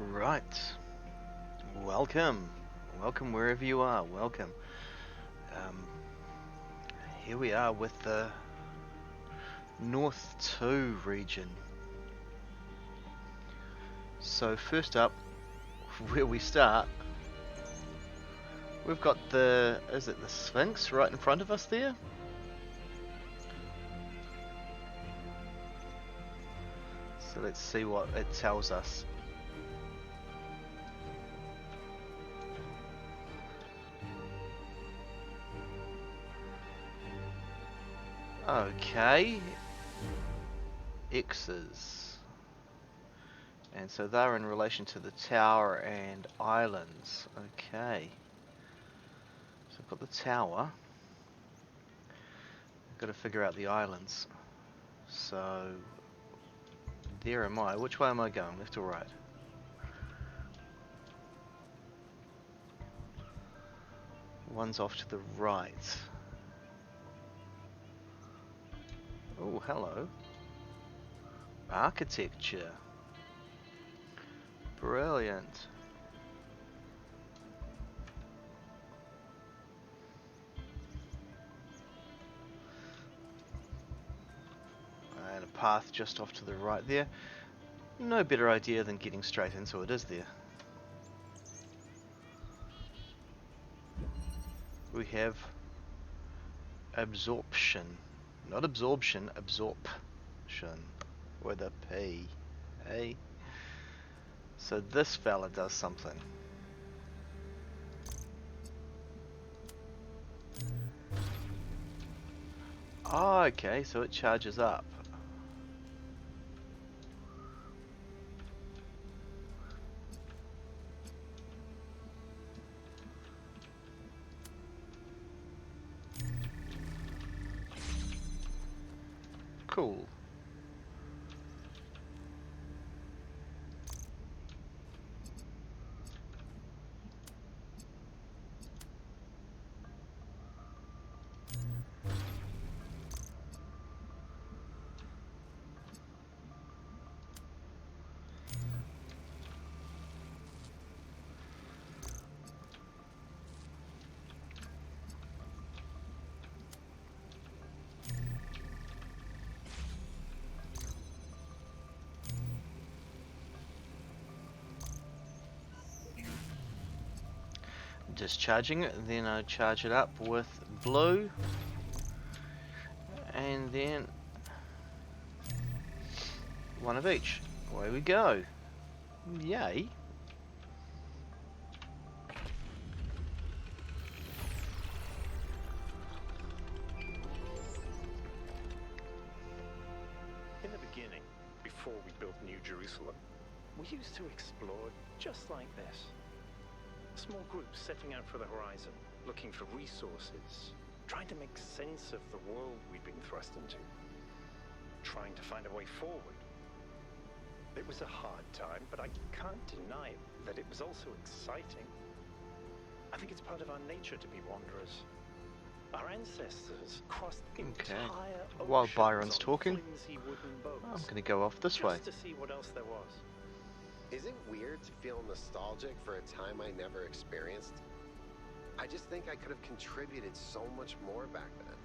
Right. Welcome. Welcome wherever you are. Welcome. Um, Here we are with the North 2 region. So first up, where we start, we've got is it the Sphinx right in front of us there? So let's see what it tells us. Okay. X's. And so they're in relation to the tower and islands. Okay. So I've got the tower. I've got to figure out the islands. So there am I. Which way am I going? Left or right? One's off to the right. Oh, hello. Architecture. Brilliant. And a path just off to the right there. No better idea than getting straight into it, is there? We have absorption. Not absorption, absorption. With a P. Hey? So this fella does something. Oh, okay, so it charges up. Cool. Discharging it, then I charge it up with blue, and then one of each. Away we go. Yay. In the beginning, before we built New Jerusalem, we used to explore just like this. Small groups setting out for the horizon, looking for resources, trying to make sense of the world we'd been thrust into, trying to find a way forward. It was a hard time, but I can't deny that it was also exciting. I think it's part of our nature to be wanderers. Our ancestors crossed entire While oceans Byron's on talking, flimsy wooden boats, I'm going to go off this way. just to see what else there was. Is it weird to feel nostalgic for a time I never experienced? I just think I could have contributed so much more back then.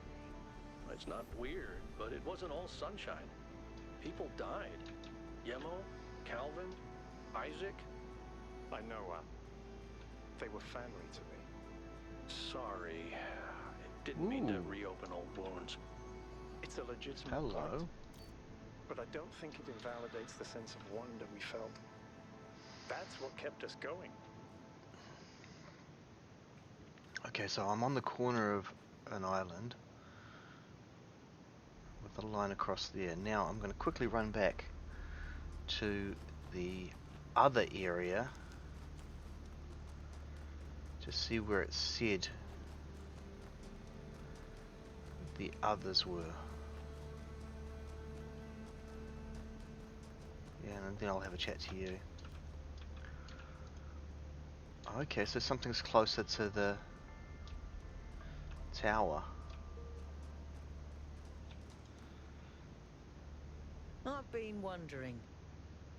It's not weird, but it wasn't all sunshine. People died. Yemo, Calvin, Isaac. I know, they were family to me. Sorry, it didn't mean to reopen old wounds. It's a legitimate point, but I don't think it invalidates the sense of wonder we felt. That's what kept us going. Okay, so I'm on the corner of an island with a line across there. Now I'm going to quickly run back to the other area to see where it said the others were. Yeah, and then I'll have a chat to you. Okay, so something's closer to the tower. I've been wondering,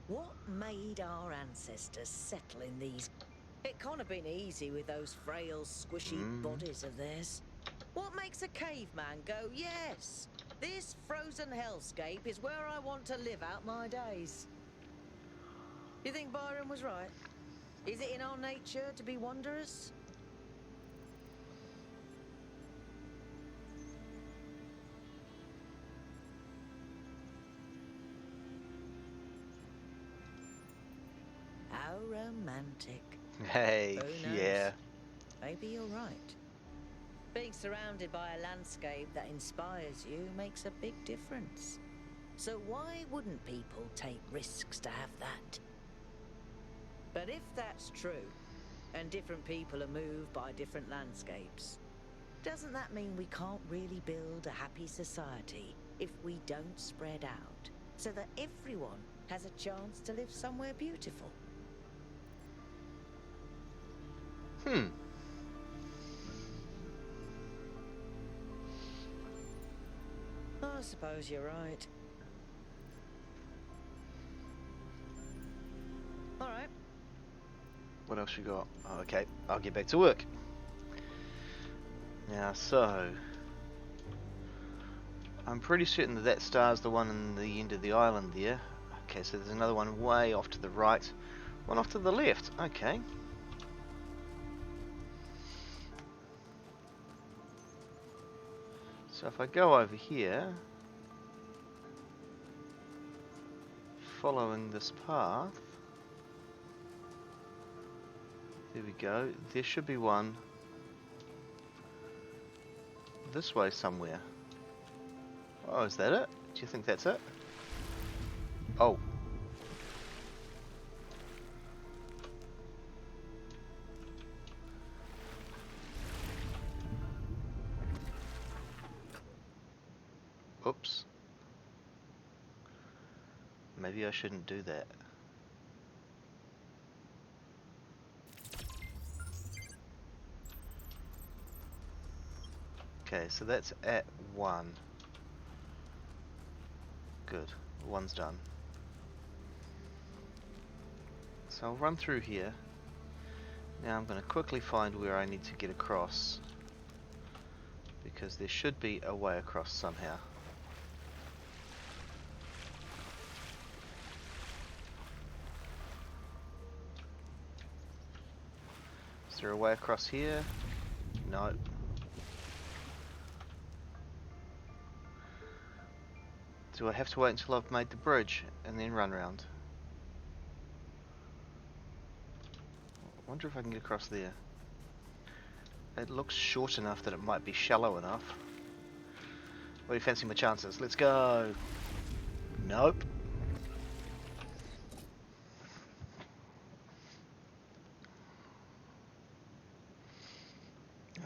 What made our ancestors settle in these? It can't have been easy with those frail, squishy bodies of theirs. What makes a caveman go, yes, this frozen hellscape is where I want to live out my days? You think Byron was right? Is it in our nature to be wanderers? How romantic. Hey, Who knows? yeah. Maybe you're right. Being surrounded by a landscape that inspires you makes a big difference. So why wouldn't people take risks to have that? But if that's true, and different people are moved by different landscapes, doesn't that mean we can't really build a happy society if we don't spread out, so that everyone has a chance to live somewhere beautiful? I suppose you're right. All right. What else you got? Oh, okay, I'll get back to work. Now, so... I'm pretty certain that that star's the one in the end of the island there. Okay, so there's another one way off to the right. One off to the left. Okay. So if I go over here, following this path, there we go. There should be one this way somewhere. Oh, is that it? Do you think that's it? Oh. Oops. Maybe I shouldn't do that. Okay, so that's at 1. Good. 1's done. So I'll run through here. Now I'm going to quickly find where I need to get across, because there should be a way across somehow. Is there a way across here? No. Do I have to wait until I've made the bridge and then run round? I wonder if I can get across there. It looks short enough that it might be shallow enough. What do you fancy my chances? Let's go! Nope.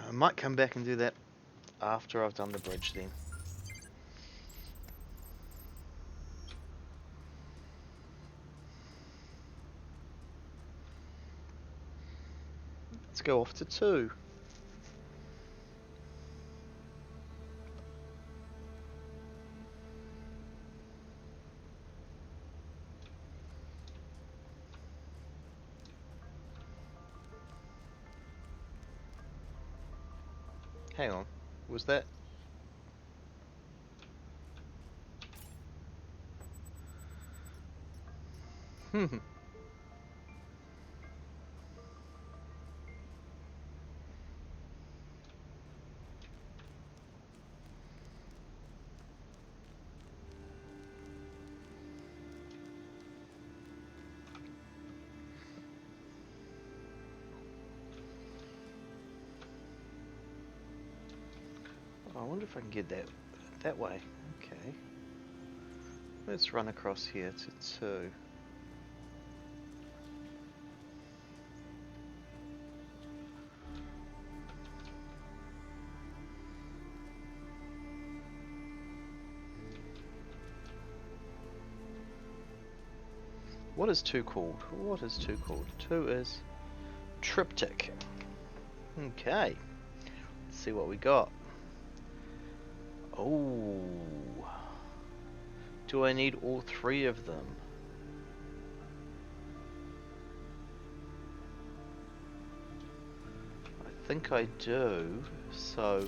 I might come back and do that after I've done the bridge then. Let's go off to 2. Hang on, was that... I wonder if I can get that way. Okay. Let's run across here to 2. What is 2 called? What is 2 called? 2 is triptych. Okay. Let's see what we got. Oh. Do I need all 3 of them? think I do. So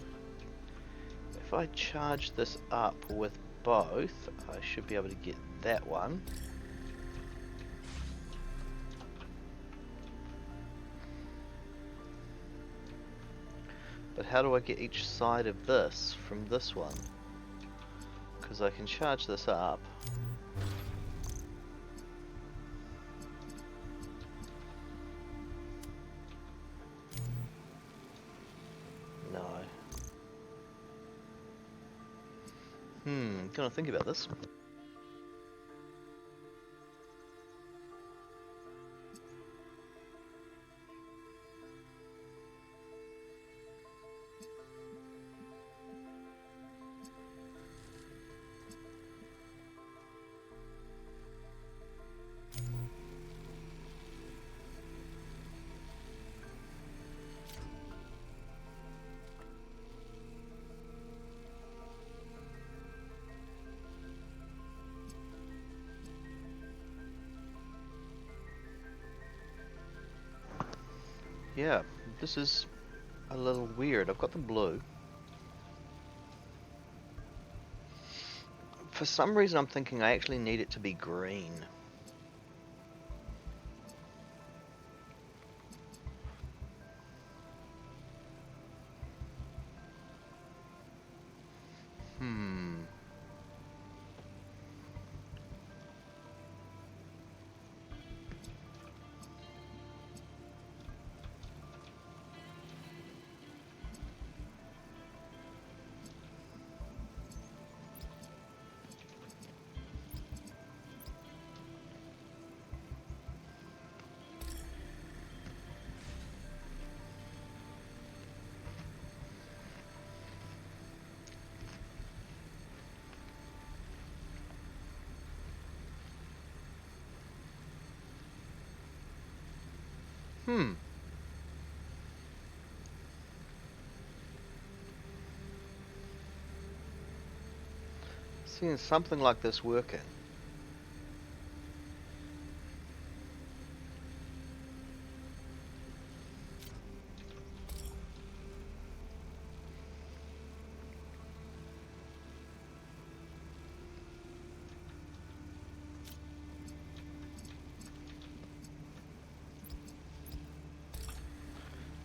if I charge this up with both, I should be able to get that one. But how do I get each side of this from this one? Because I can charge this up. No. Gonna think about this. Yeah, this is a little weird. I've got the blue. For some reason I'm thinking I actually need it to be green. Seeing something like this working.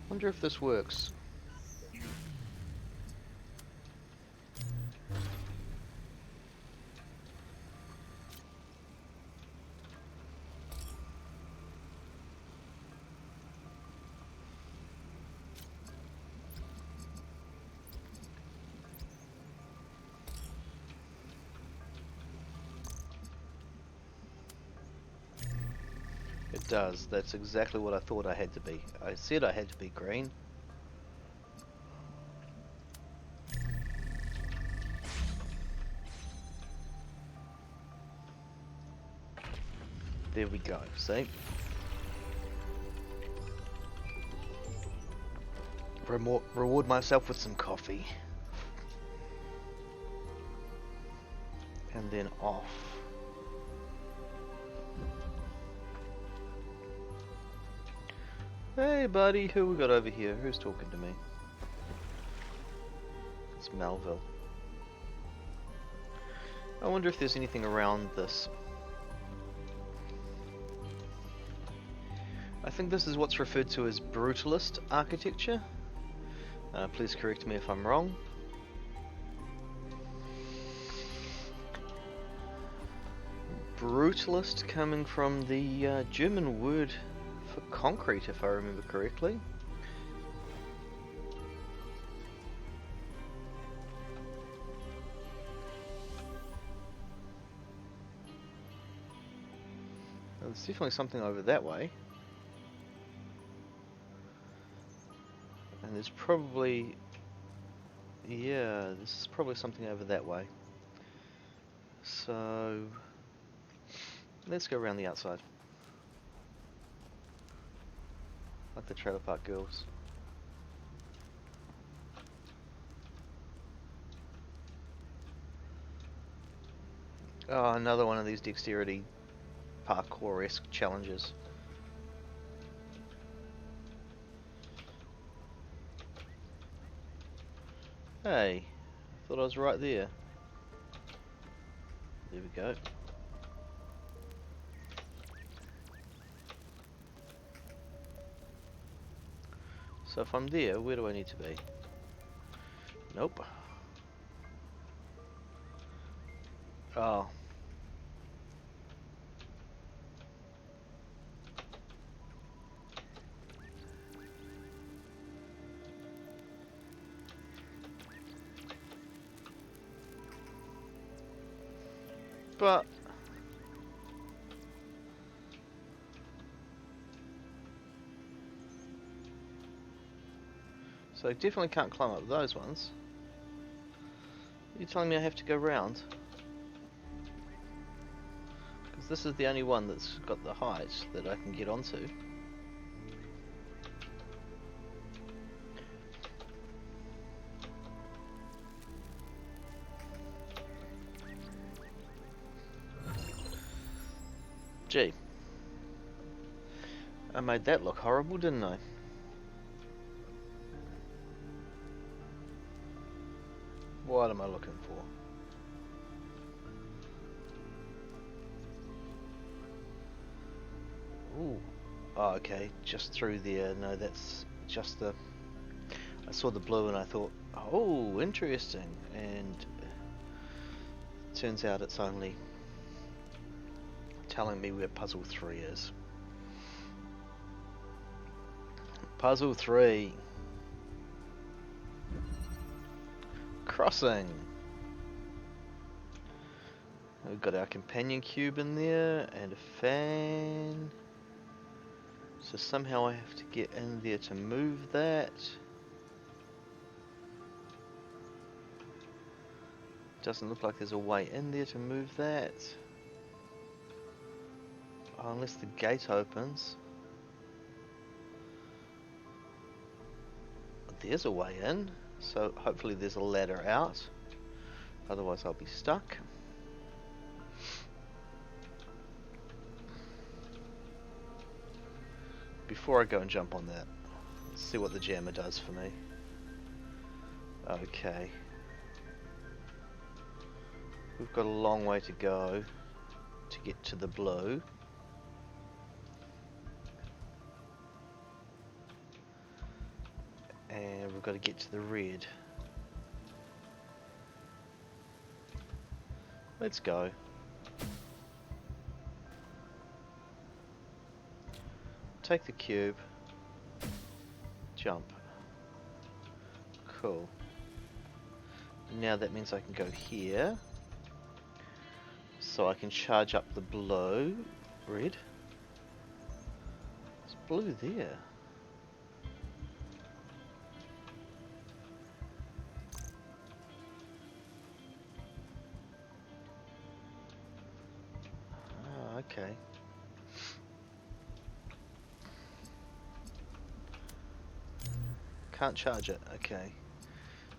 Wonder if this works. It does. That's exactly what I thought I had to be. I said I had to be green. There we go, see? Reward myself with some coffee. And then off. Hey buddy, who we got over here? Who's talking to me? It's Melville. I wonder if there's anything around this. I think this is what's referred to as brutalist architecture. Please correct me if I'm wrong. Brutalist coming from the German word for concrete, if I remember correctly. There's definitely something over that way. And there's probably... yeah, this is probably something over that way. So... let's go around the outside. Like the Trailer Park Girls. Oh, another one of these dexterity parkour-esque challenges. Hey, thought I was right there. There we go. So if I'm there, where do I need to be? Nope. Oh. But so I definitely can't climb up those ones. You're telling me I have to go round? Because this is the only one that's got the height that I can get onto. Gee. I made that look horrible, didn't I? What am I looking for? Ooh. Oh, okay. Just through there. No, that's just the... I saw the blue and I thought, oh, interesting. And turns out it's only telling me where puzzle 3 is. Puzzle 3. Crossing. We've got our companion cube in there and a fan. So somehow I have to get in there to move that. Doesn't look like there's a way in there to move that. Oh, unless the gate opens. There's a way in, so hopefully there's a ladder out. Otherwise I'll be stuck. Before I go and jump on that, let's see what the jammer does for me. Okay. We've got a long way to go to get to the blue. And we've got to get to the red. Let's go. Take the cube. Jump. Cool. Now that means I can go here. So I can charge up the blue. Red. There's blue there. Oh, okay. Can't charge it. Okay.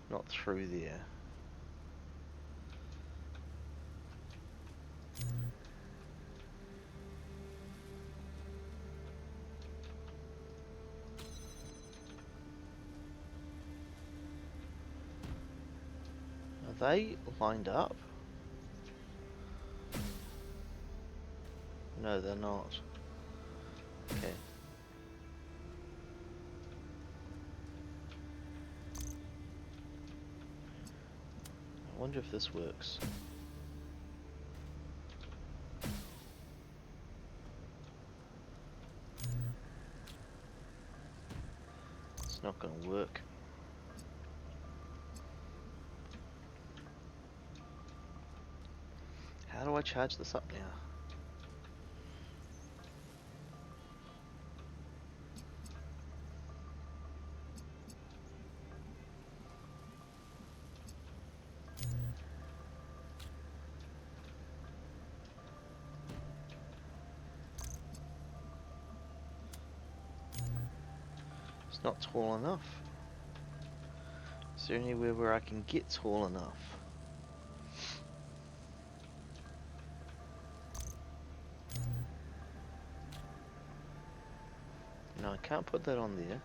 Not through there. Are they lined up? No, they're not. Okay. I wonder if this works. It's not going to work. How do I charge this up now? It's not tall enough. Is there anywhere where I can get tall enough? No, I can't put that on there.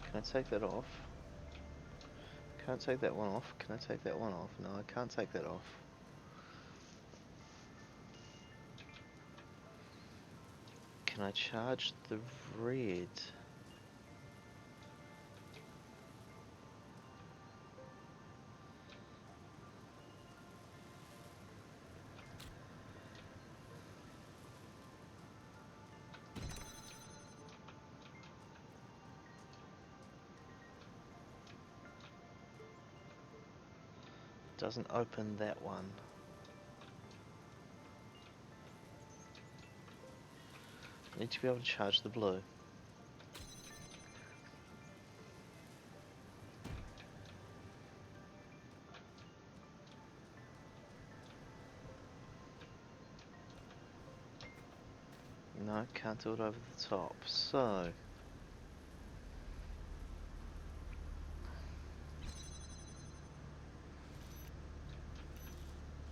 Can I take that off? Can't take that one off. Can I take that one off? No, I can't take that off. Can I charge the red? Doesn't open that one. Need to be able to charge the blue. No, can't do it over the top. So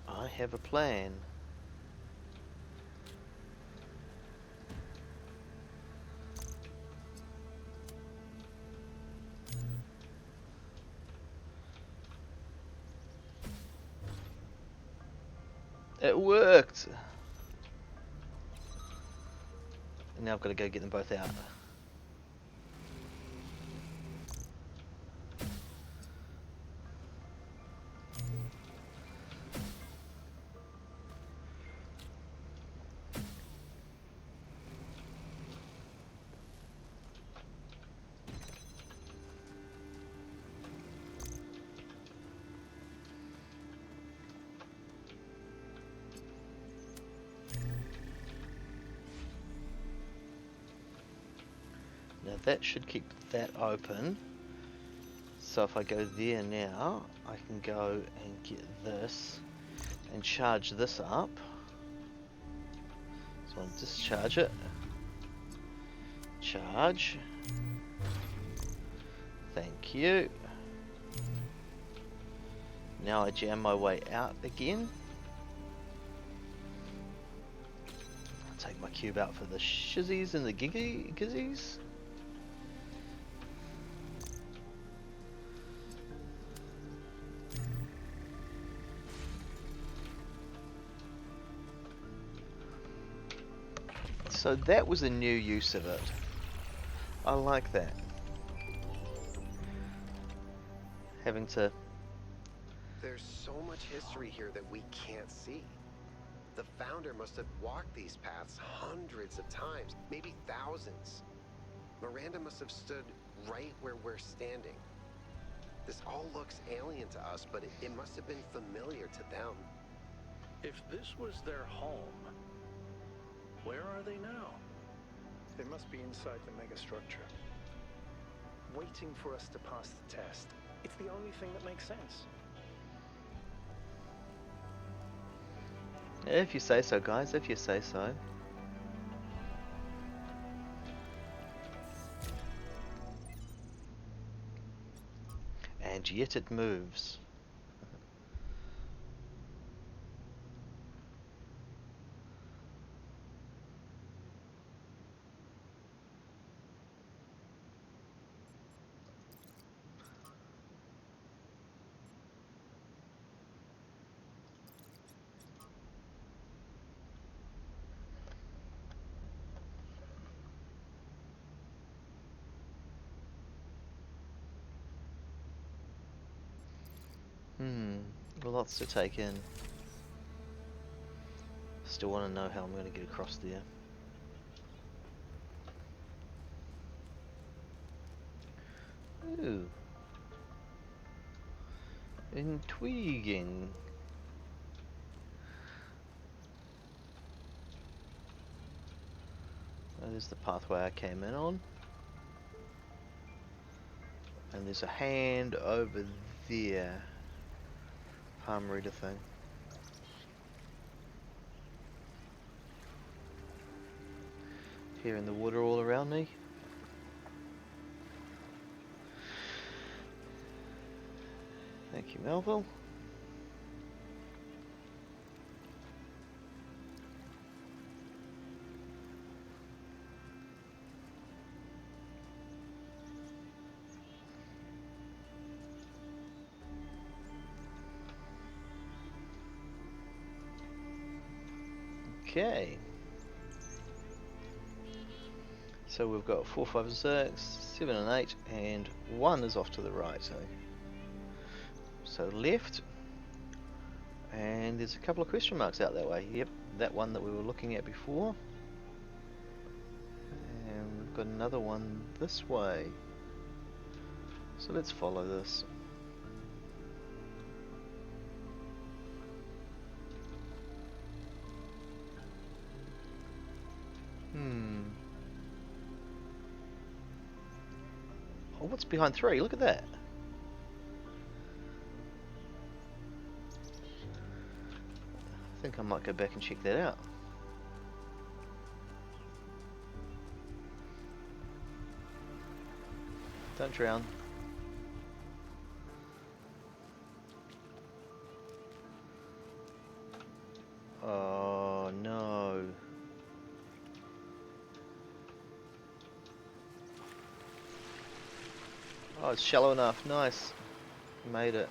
I have a plan. It worked! And now I've got to go get them both out. Now that should keep that open. So if I go there now, I can go and get this and charge this up. So I'll discharge it. Charge. Thank you. Now I jam my way out again. I'll take my cube out for the shizzies and the gizzies. So that was a new use of it. I like that. Having to... There's so much history here that we can't see. The founder must have walked these paths hundreds of times, maybe thousands. Miranda must have stood right where we're standing. This all looks alien to us, but it must have been familiar to them. If this was their home, where are they now? They must be inside the megastructure, waiting for us to pass the test. It's the only thing that makes sense. If you say so, guys, if you say so. And yet it moves. Lots to take in. Still want to know how I'm going to get across there. Ooh. Intriguing. Oh, there's the pathway I came in on. And there's a hand over there. Palm reader thing. Hearing the water all around me. Thank you, Melville. Okay. So we've got 4, 5, 6, 7 and 8, and 1 is off to the right. So left, and there's a couple of question marks out that way. Yep, that one that we were looking at before. And we've got another one this way. So let's follow this. Oh, what's behind 3? Look at that. I think I might go back and check that out. Don't drown. Oh no. Oh, it's shallow enough. Nice. Made it.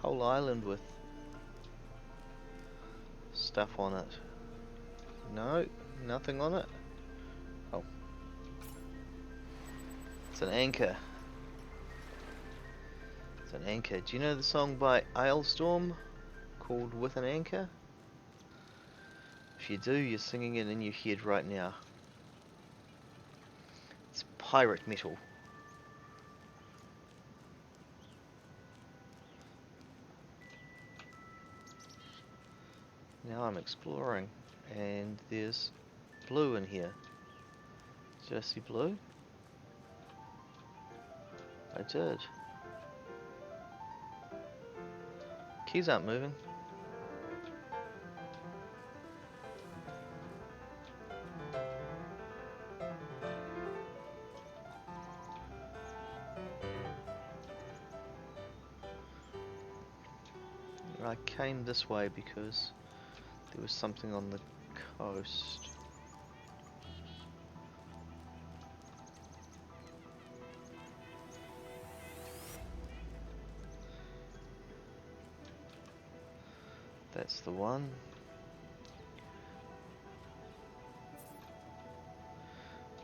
Whole island with stuff on it. No, nothing on it. Oh. It's an anchor. It's an anchor. Do you know the song by Ailstorm called With an Anchor? If you do, you're singing it in your head right now. It's pirate metal. Now I'm exploring, and there's blue in here. Did I see blue? I did. Keys aren't moving. I came this way because there was something on the coast. That's the one.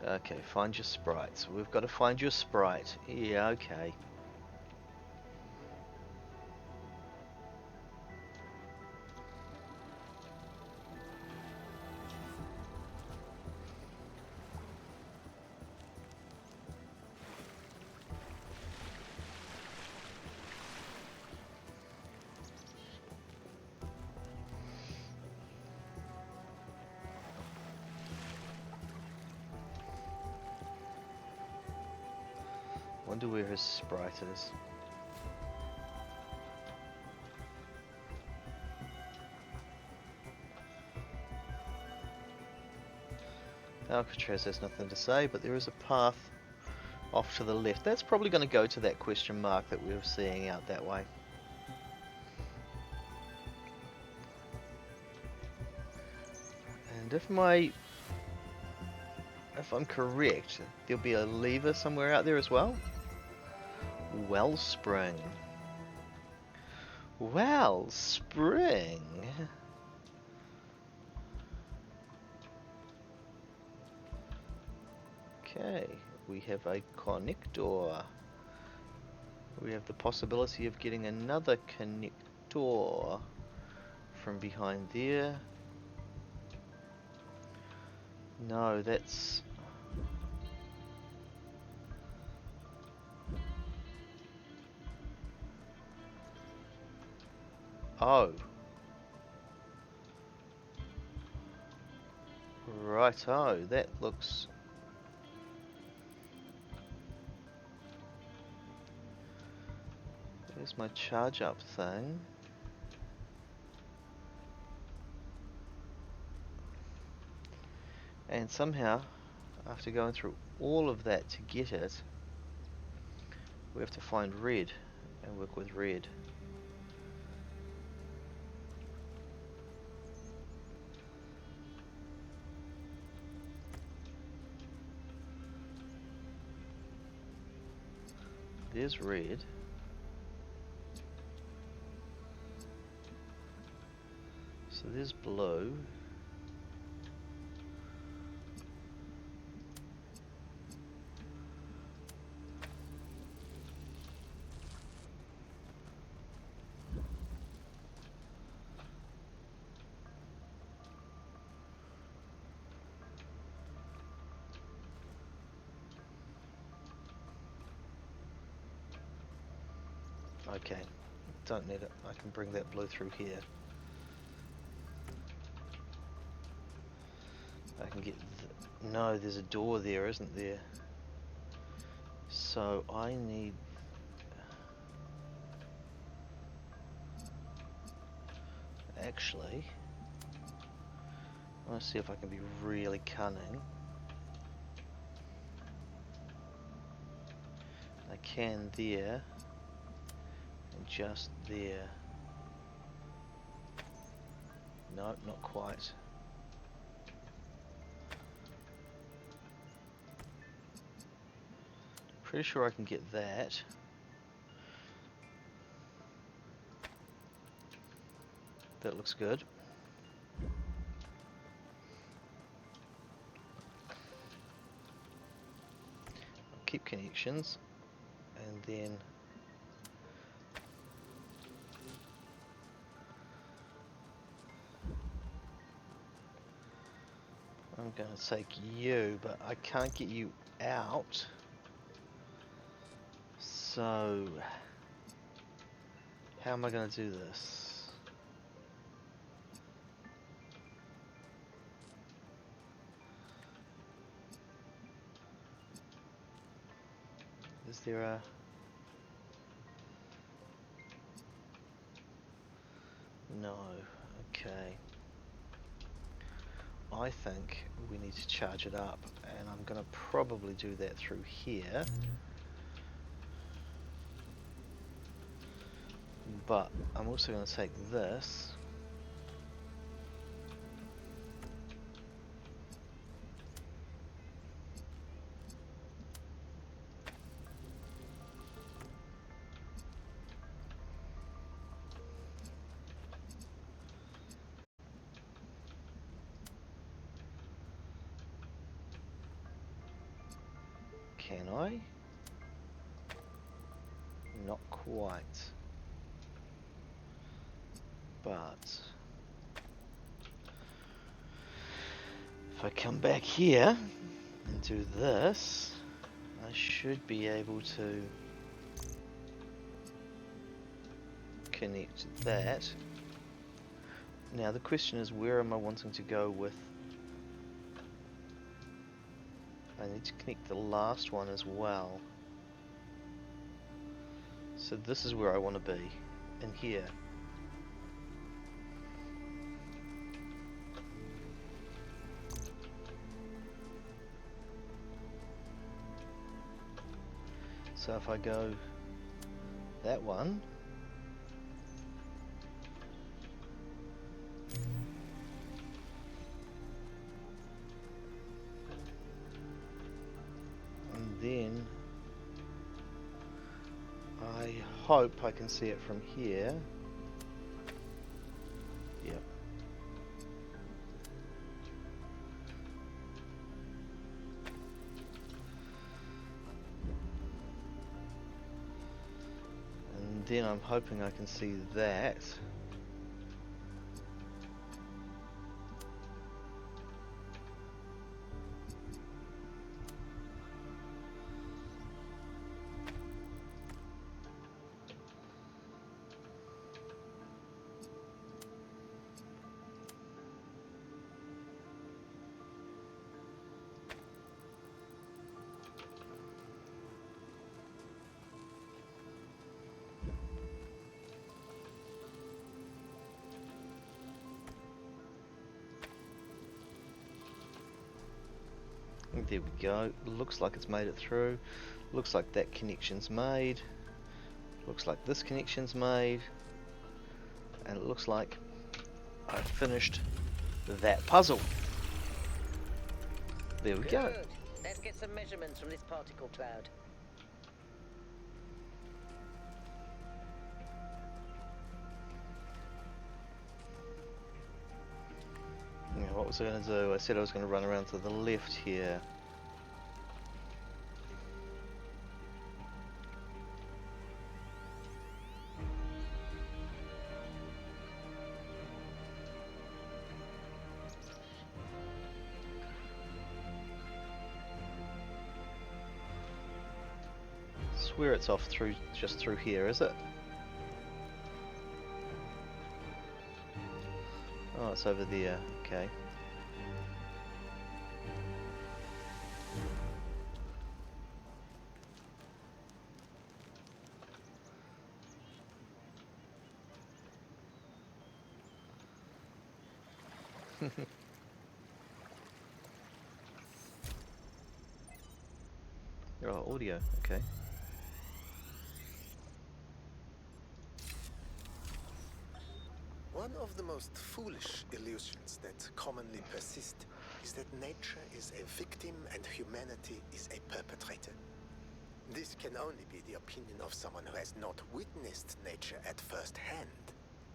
Okay, find your sprite. So we've got to find your sprite. Yeah, okay. Wonder where his sprite is. Alcatraz has nothing to say, but there is a path off to the left. That's probably going to go to that question mark that we were seeing out that way. And if I'm correct, there'll be a lever somewhere out there as well. Wellspring. Wellspring. Okay, we have a connector. We have the possibility of getting another connector from behind there. No, that's... Oh. Righto, that looks... There's my charge up thing. And somehow, after going through all of that to get it, we have to find red and work with red. There's red. So there's blue. Okay, don't need it. I can bring that blue through here. I can get... No, there's a door there, isn't there? So I need... Actually, I want to see if I can be really cunning. I can there, and just there. No, not quite. Pretty sure I can get that. That looks good. I'll keep connections, and then I'm going to take you, but I can't get you out. So, how am I going to do this? Is there a... No, okay. I think we need to charge it up, and I'm going to probably do that through here. But I'm also going to take this. Can I? Not quite. But if I come back here and do this, I should be able to connect that. Now the question is, where am I wanting to go with... I need to connect the last one as well. So this is where I want to be, in here. So if I go that one, and then I hope I can see it from here. Yep. And then I'm hoping I can see that. There we go. Looks like it's made it through. Looks like that connection's made. Looks like this connection's made. And it looks like I've finished that puzzle. There we go. Good. Let's get some measurements from this particle cloud. Yeah, what was I going to do? I said I was going to run around to the left here. Swear it's off through, just through here, is it? Oh, it's over there. Okay. Oh, audio. Okay. One of the most foolish illusions that commonly persist is that nature is a victim and humanity is a perpetrator. This can only be the opinion of someone who has not witnessed nature at first hand,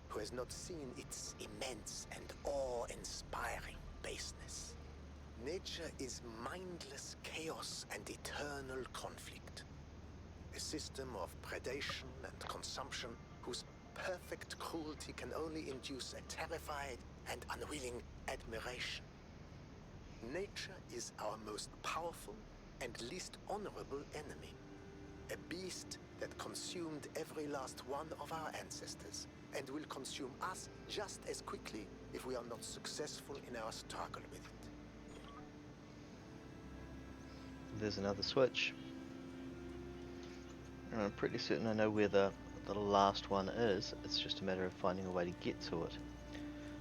who has not seen its immense and awe-inspiring baseness. Nature is mindless chaos and eternal conflict. A system of predation and consumption whose perfect cruelty can only induce a terrified and unwilling admiration. Nature is our most powerful and least honorable enemy. A beast that consumed every last one of our ancestors and will consume us just as quickly if we are not successful in our struggle with it. There's another switch. And I'm pretty certain I know where the last one is. It's just a matter of finding a way to get to it.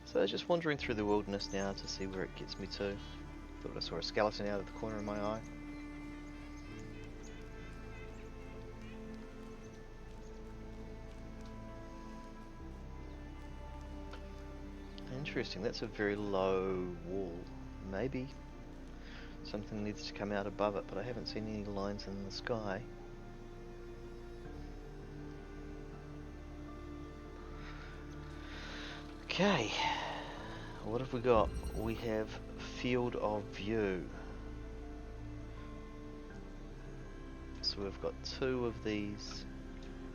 So just wandering through the wilderness now to see where it gets me to. Thought I saw a skeleton out of the corner of my eye. Interesting, that's a very low wall. Maybe something needs to come out above it, but I haven't seen any lines in the sky. Okay, what have we got? We have field of view. So we've got 2 of these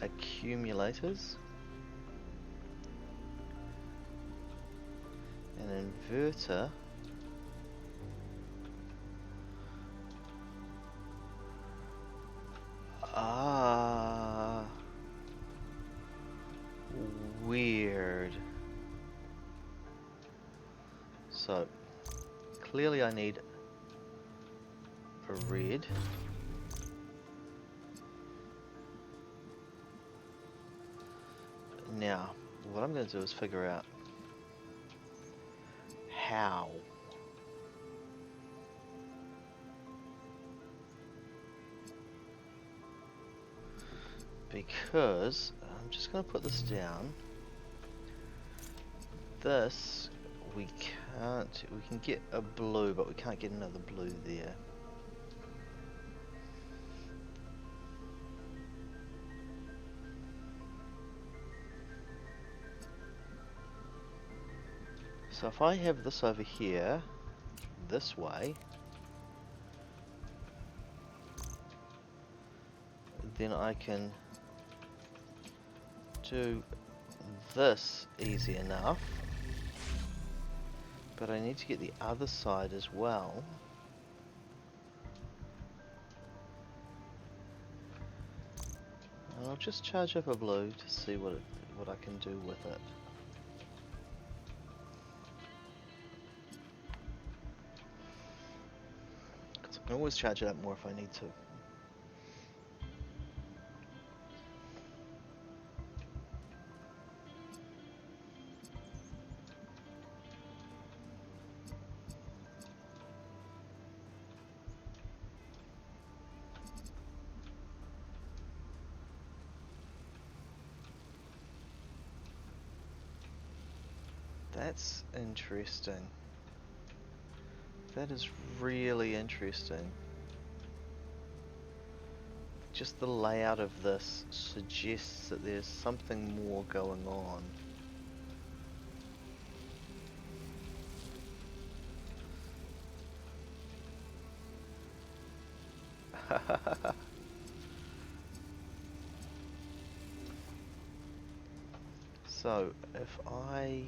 accumulators. An inverter. Ah, weird. So, clearly I need a red. Now, what I'm going to do is figure out how. Because I'm just going to put this down. This we can't. We can get a blue, but we can't get another blue there. So if I have this over here, this way, then I can do this easy enough. But I need to get the other side as well. And I'll just charge up a blue to see what I can do with it. I can always charge it up more if I need to. That's interesting. That is really interesting. Just the layout of this suggests that there's something more going on. So, if I...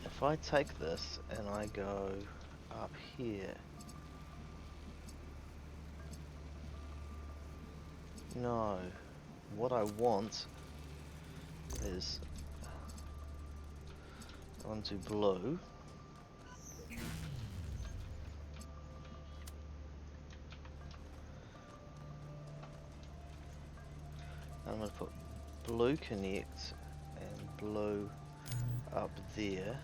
If I take this and I go up here... No. What I want is... onto blue. I'm going to put blue connect and blue up there.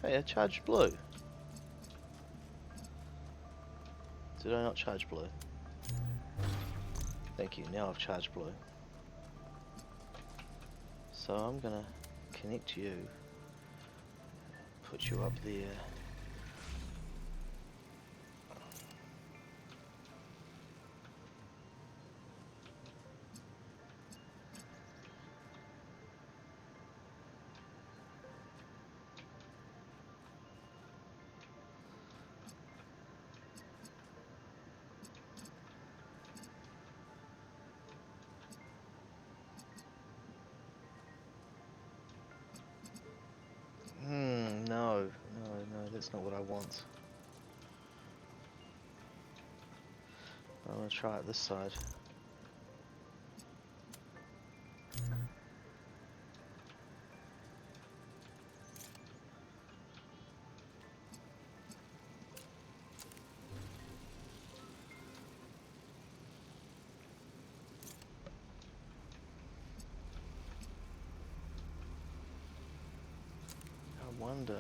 Hey, I charged blue. Did I not charge blue? Thank you, now I've charged blue. So I'm gonna connect you, put you up there. No, that's not what I want. I'm gonna try it this side. I wonder.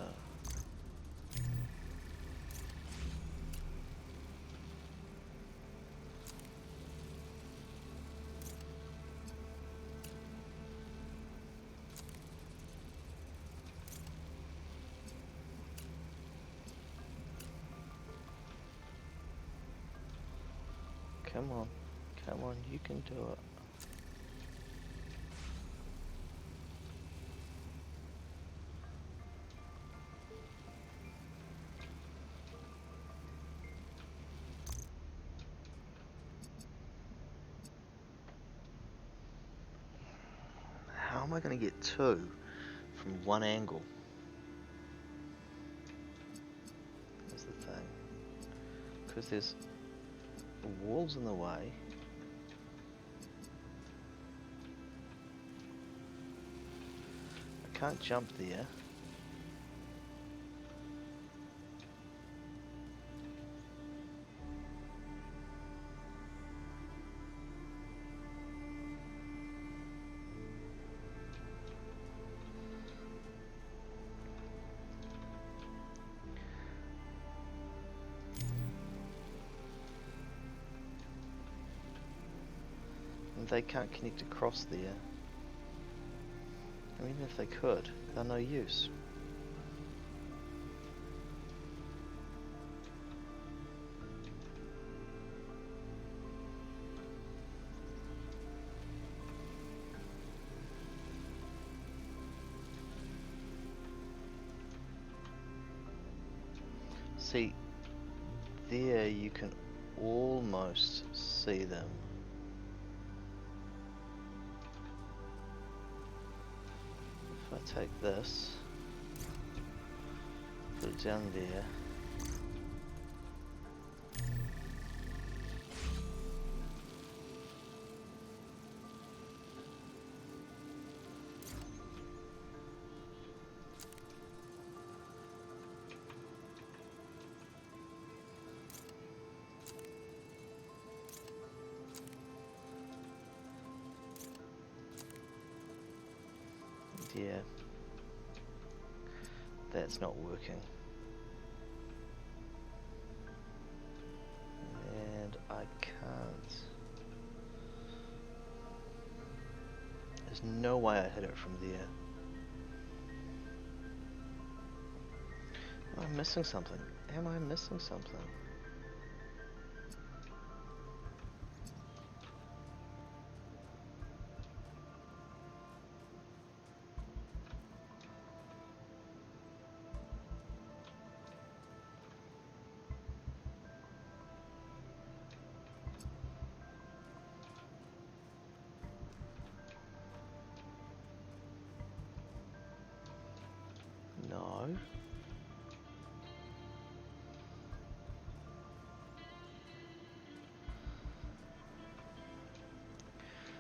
Come on, you can do it. How am I going to get two from one angle? That's the thing. Because there's walls in the way. I can't jump there. And they can't connect across there. I mean, even if they could, they're no use. See, there you can almost see them. If I take this, put it down there. Yeah, that's not working. And I can't. There's no way I hit it from there. Am I missing something? Am I missing something?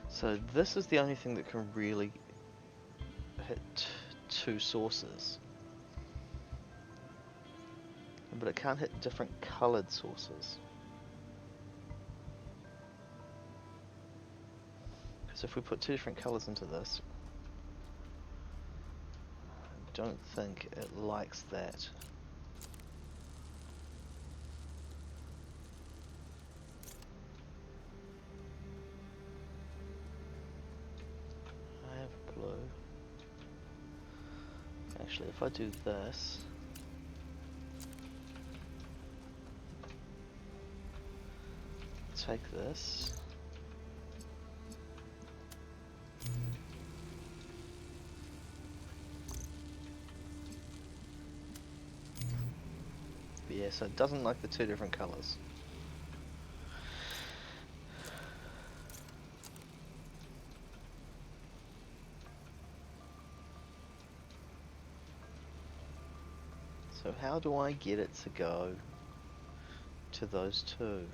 So this is the only thing that can really hit two sources. But it can't hit different coloured sources. Because if we put two different colours into this, I don't think it likes that. I have blue. Actually, if I do this, take this, but yeah, so it doesn't like the two different colours. So how do I get it to go to those two?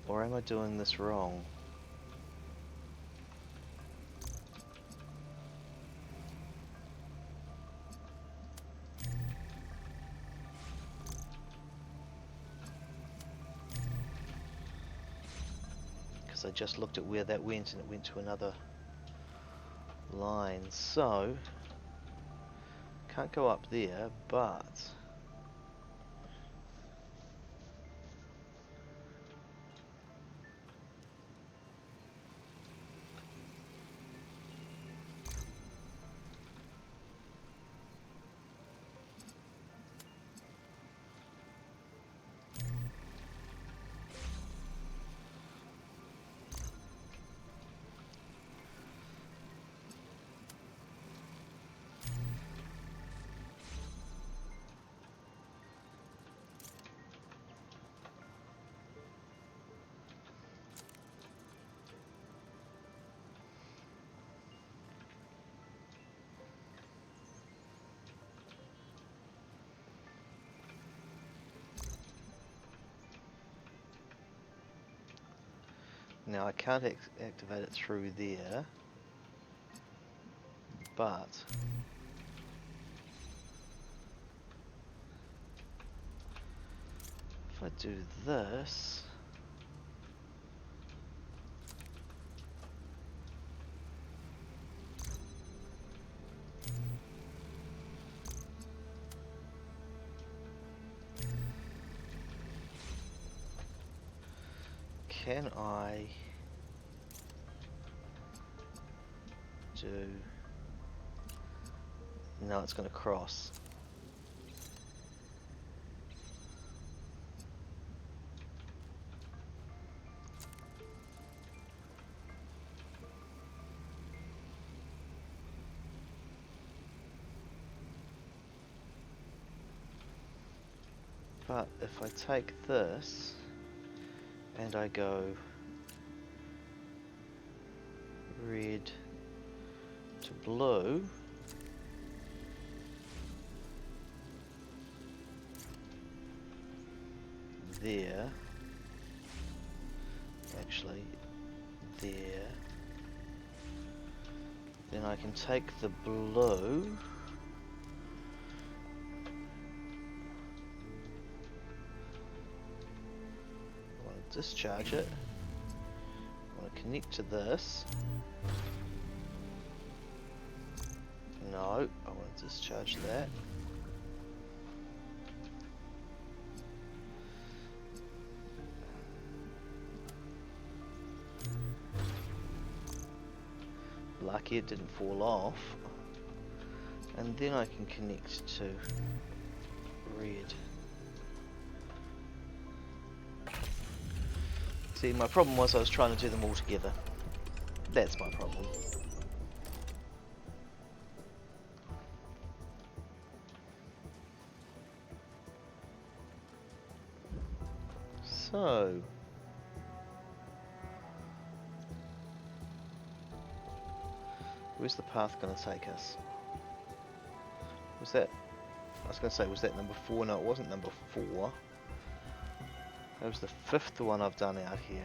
Or am I doing this wrong? Because I just looked at where that went and it went to another line. So, can't go up there, but now I can't activate it through there, but if I do this, can I do... No, it's going to cross. But if I take this and I go red to blue, there, actually there, then I can take the blue discharge it. I want to connect to this. No, I want to discharge that. Lucky it didn't fall off. And then I can connect to red. See, my problem was I was trying to do them all together. That's my problem. So, where's the path going to take us? Was that, I was going to say, was that number 4? No, it wasn't number 4. That was the 5th one I've done out here.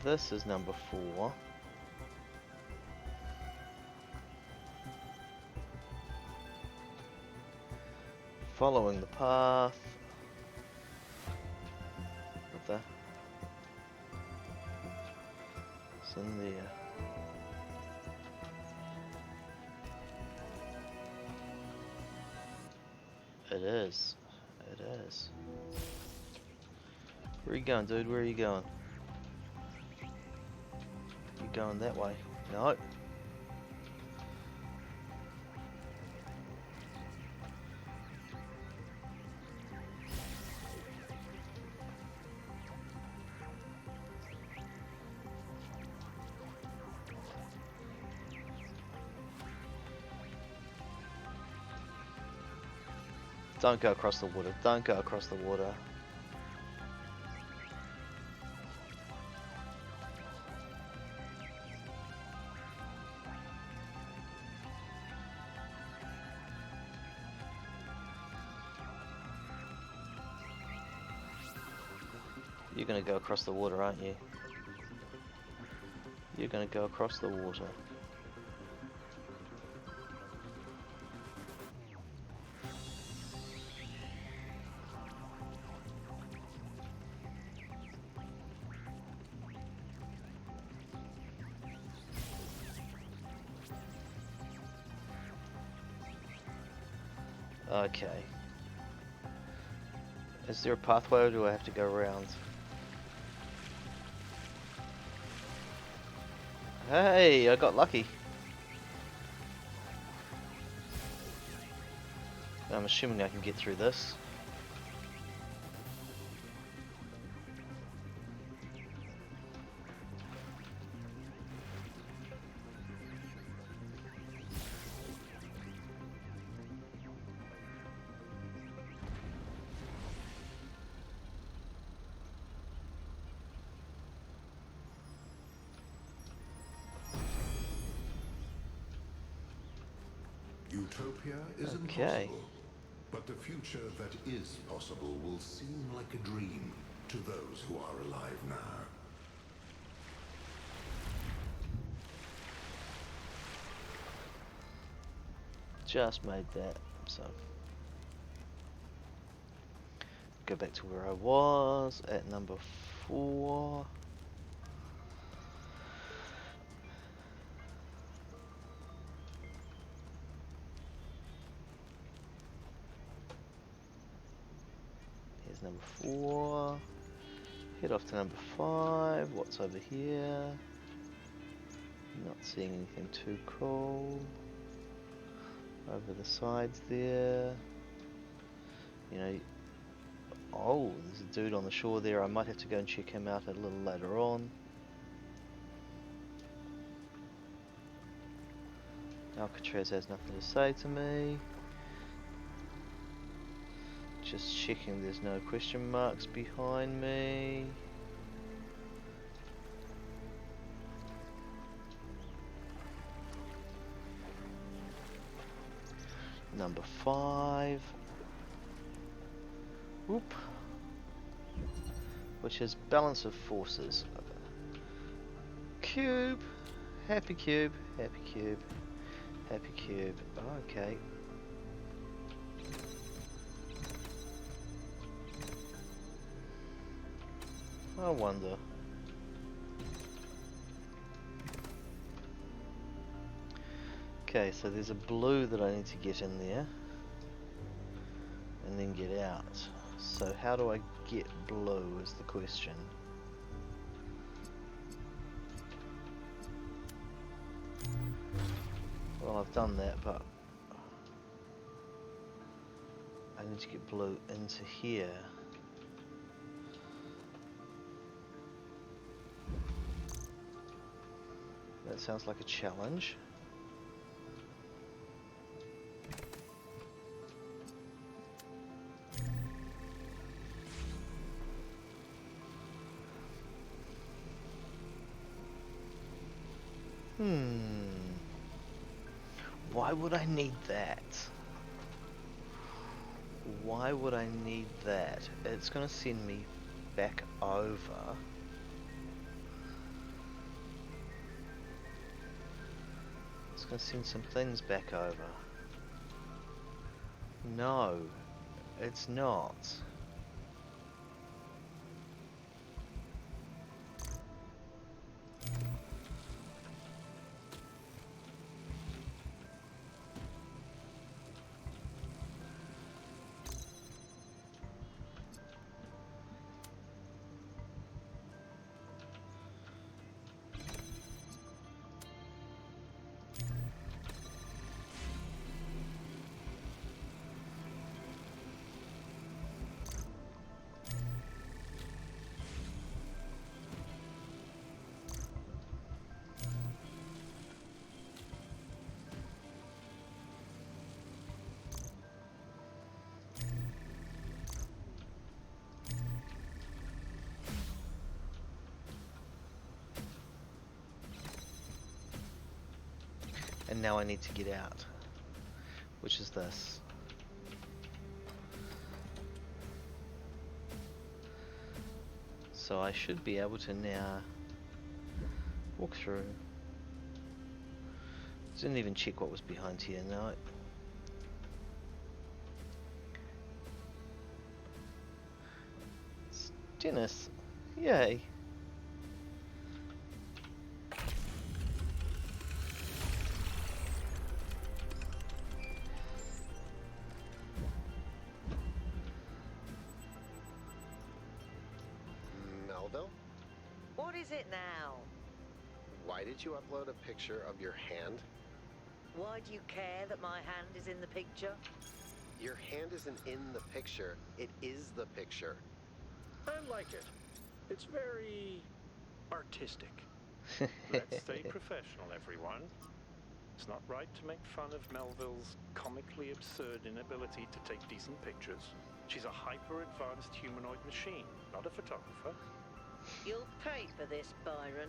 This is number 4. Following the path. What the? It's in there. It is. It is. Where are you going, dude? Where are you going? You going that way? No. Don't go across the water. Don't go across the water. You're gonna go across the water, aren't you? You're gonna go across the water. Okay. Is there a pathway or do I have to go around? Hey, I got lucky. I'm assuming I can get through this. Utopia is Okay. impossible, but the future that is possible will seem like a dream to those who are alive now. Just made that, so go back to where I was at number 4. Here's number 4. Head off to number 5. What's over here? Not seeing anything too cool. Over the sides there. You know, oh, there's a dude on the shore there. I might have to go and check him out a little later on. Alcatraz has nothing to say to me. Just checking there's no question marks behind me. Number 5. Whoop. Which is balance of forces. Cube. Happy cube. Happy cube. Happy cube. Okay. I wonder. Okay, so there's a blue that I need to get in there and then get out. So how do I get blue is the question. Well, I've done that, but I need to get blue into here. That sounds like a challenge. Why would I need that? Why would I need that? It's gonna send me back over. It's gonna send some things back over. No, it's not. And now I need to get out, which is this. So I should be able to now walk through. Didn't even check what was behind here, no. It's Dennis, yay. Melville, What is it now? why did you upload a picture of your hand? Why do you care that my hand is in the picture? Your hand isn't in the picture, it is the picture. I like it. It's very artistic. Let's stay professional, everyone. It's not right to make fun of Melville's comically absurd inability to take decent pictures. She's a hyper-advanced humanoid machine, not a photographer. You'll pay for this, Byron.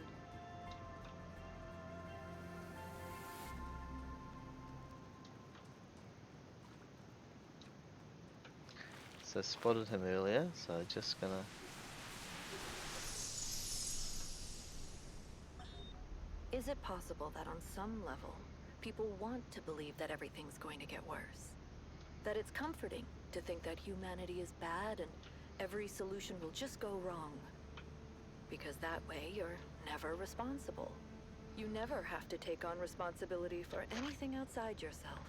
So I spotted him earlier, so just gonna... Is it possible that on some level, people want to believe that everything's going to get worse? That it's comforting to think that humanity is bad and every solution will just go wrong? Because that way you're never responsible. You never have to take on responsibility for anything outside yourself.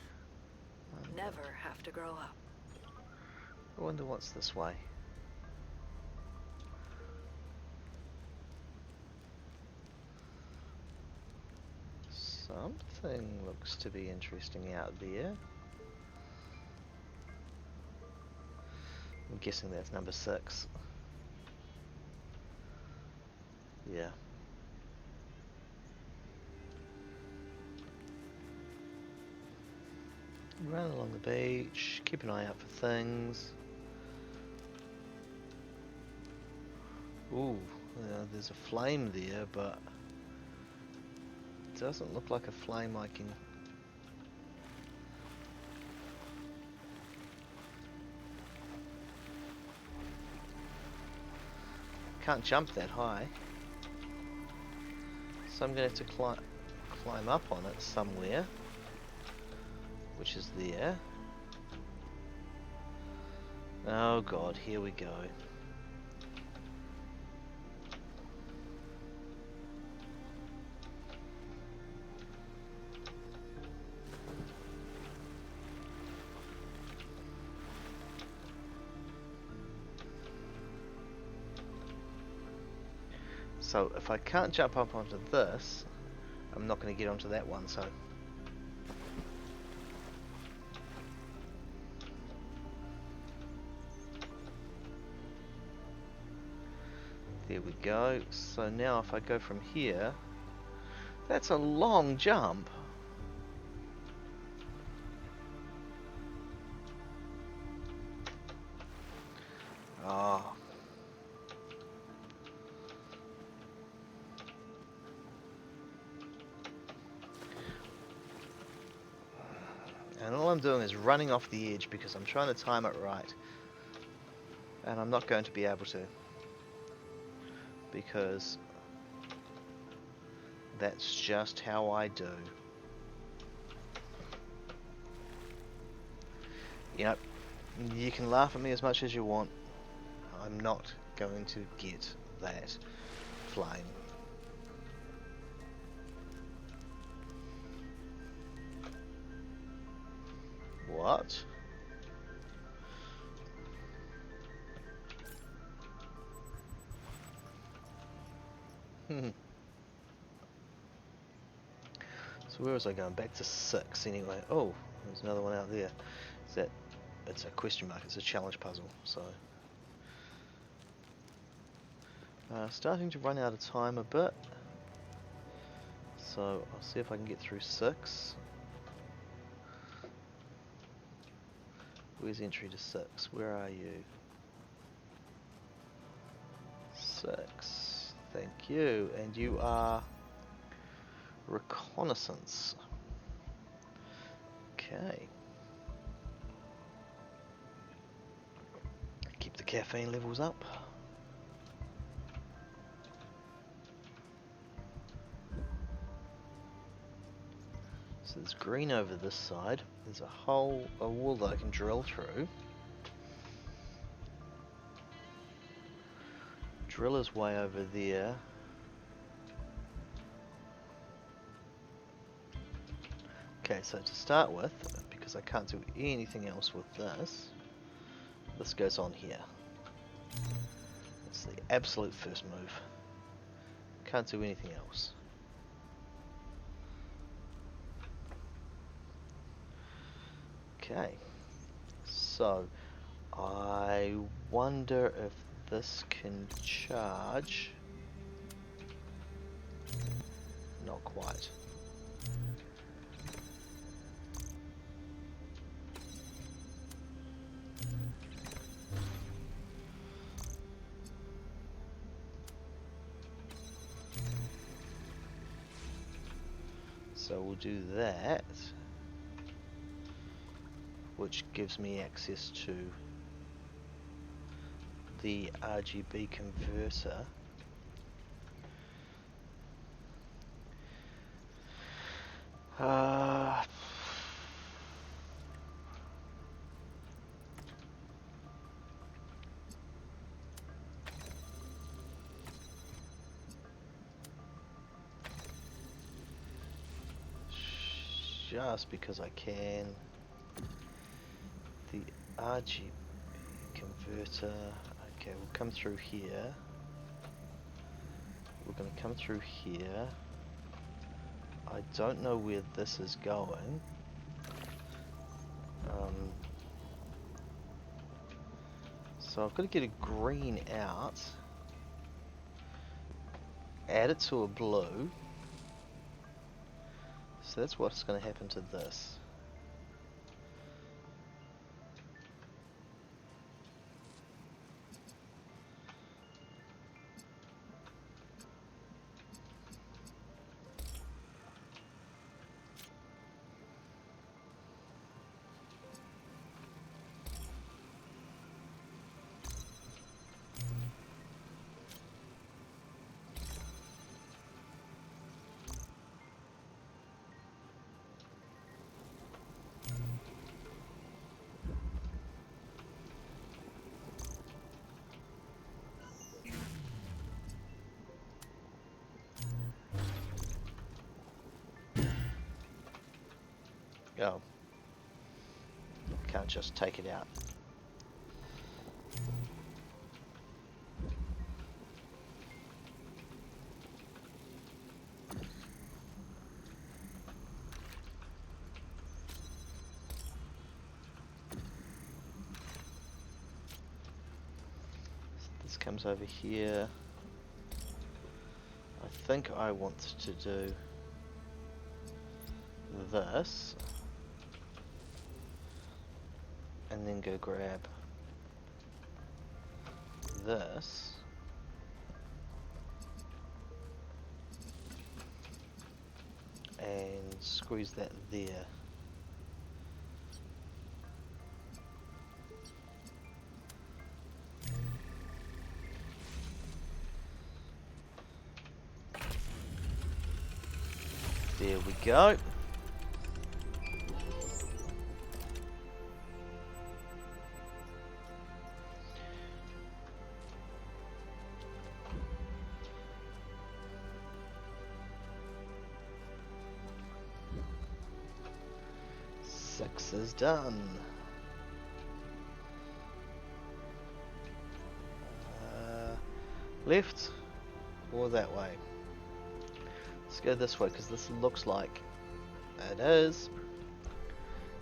Never have to grow up. I wonder what's this way. Something looks to be interesting out there. I'm guessing that's number 6. Yeah. Run along the beach, keep an eye out for things. Ooh, there's a flame there, but it doesn't look like a flame I can... Can't jump that high. So I'm going to have to climb up on it somewhere, which is there. Oh god, here we go. So if I can't jump up onto this, I'm not going to get onto that one, so... There we go. So now if I go from here, that's a long jump. Oh. And all I'm doing is running off the edge because I'm trying to time it right. And I'm not going to be able to. Because that's just how I do. You know, you can laugh at me as much as you want. I'm not going to get that flame. What? So where was I going? Back to 6 anyway. Oh, there's another one out there. Is that... It's a question mark. It's a challenge puzzle. So... starting to run out of time a bit. So I'll see if I can get through 6. Where's entry to 6? Where are you? 6. Thank you. And you are reconnaissance. Okay. Keep the caffeine levels up. So there's green over this side. There's a wall that I can drill through. Driller's way over there. Okay, so to start with, because I can't do anything else with this goes on here. It's the absolute first move. Can't do anything else. Okay, so I wonder if this can charge. Not quite. So we'll do that, which gives me access to the RGB converter. Just because I can. The RGB converter. Okay, we'll come through here. We're going to come through here. I don't know where this is going. So I've got to get a green out. Add it to a blue. So that's what's going to happen to this. Oh. Can't just take it out. This comes over here. I think I want to do this. And then go grab this. And squeeze that there. There we go. Six is done. Left or that way? Let's go this way because this looks like it is.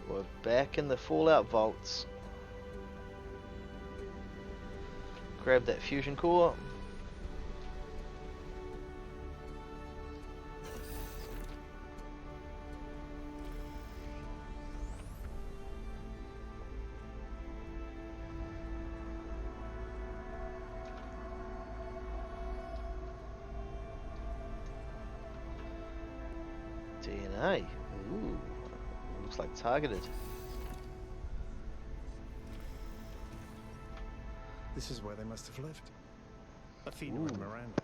We're back in the Fallout vaults. Grab that fusion core. DNA. Ooh, looks like targeted. This is where they must have lived. Athena and Miranda.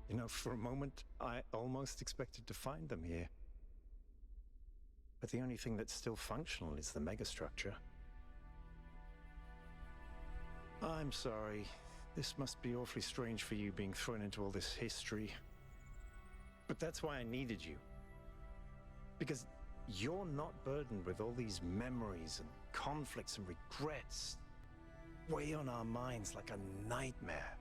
You know, for a moment, I almost expected to find them here. But the only thing that's still functional is the megastructure. I'm sorry. This must be awfully strange for you being thrown into all this history. But that's why I needed you. Because you're not burdened with all these memories and conflicts and regrets. Weigh on our minds like a nightmare.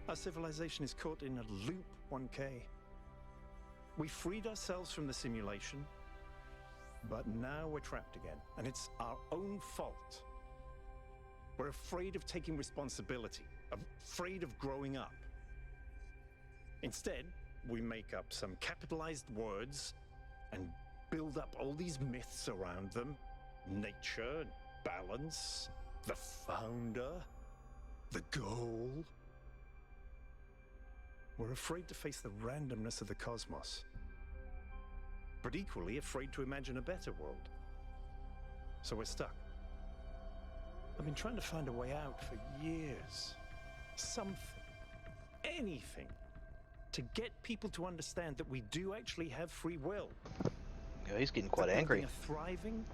Our civilization is caught in a loop, 1K. We freed ourselves from the simulation, but now we're trapped again, and it's our own fault. We're afraid of taking responsibility, afraid of growing up. Instead, we make up some capitalized words and build up all these myths around them. Nature, balance, the founder, the goal. We're afraid to face the randomness of the cosmos, but equally afraid to imagine a better world. So we're stuck. I've been trying to find a way out for years. Something, anything, to get people to understand that we do actually have free will. Yeah, he's getting quite That angry. building a thriving,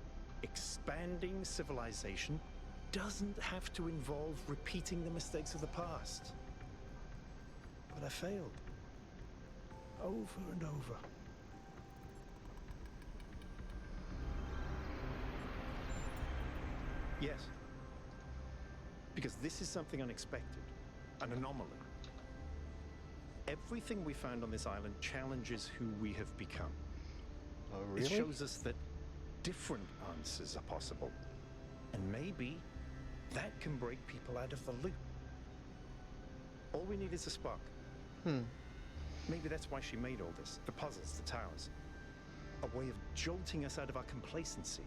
expanding civilization doesn't have to involve repeating the mistakes of the past. But I failed. Over and over. Yes. Because this is something unexpected. An anomaly. Everything we found on this island challenges who we have become. Oh, It really? shows us that different answers are possible. And maybe that can break people out of the loop. All we need is a spark. Maybe that's why she made all this. The puzzles, the towers. A way of jolting us out of our complacency.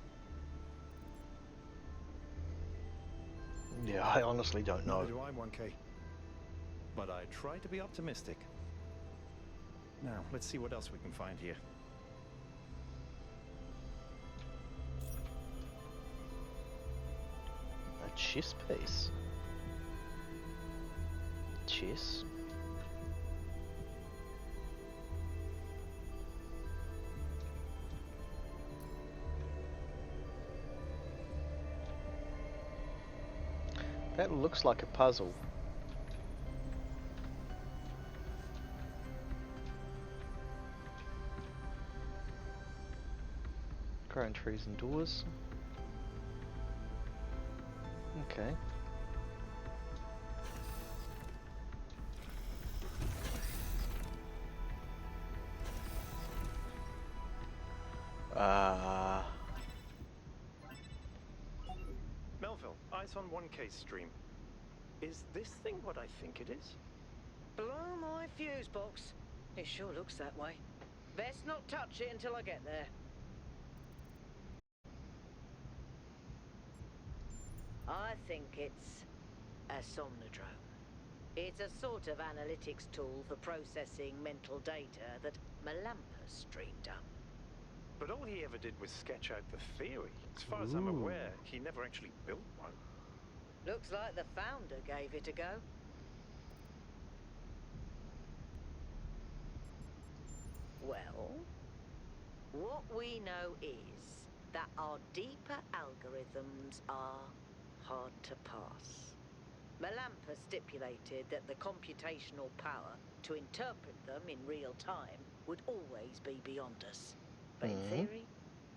Yeah, I honestly don't know. Neither do I, 1K. But I try to be optimistic. Now, let's see what else we can find here. A chess piece. Chess? That looks like a puzzle. Growing trees and doors. Okay. Melville, eyes on 1K stream. Is this thing what I think it is? Blow my fuse box. It sure looks that way. Best not touch it until I get there. I think it's a somnodrome. It's a sort of analytics tool for processing mental data that Melampus dreamed up. But all he ever did was sketch out the theory. As far as I'm aware, he never actually built one. Looks like the founder gave it a go. What we know is that our deeper algorithms are hard to pass. Melampa stipulated that the computational power to interpret them in real time would always be beyond us. But in theory,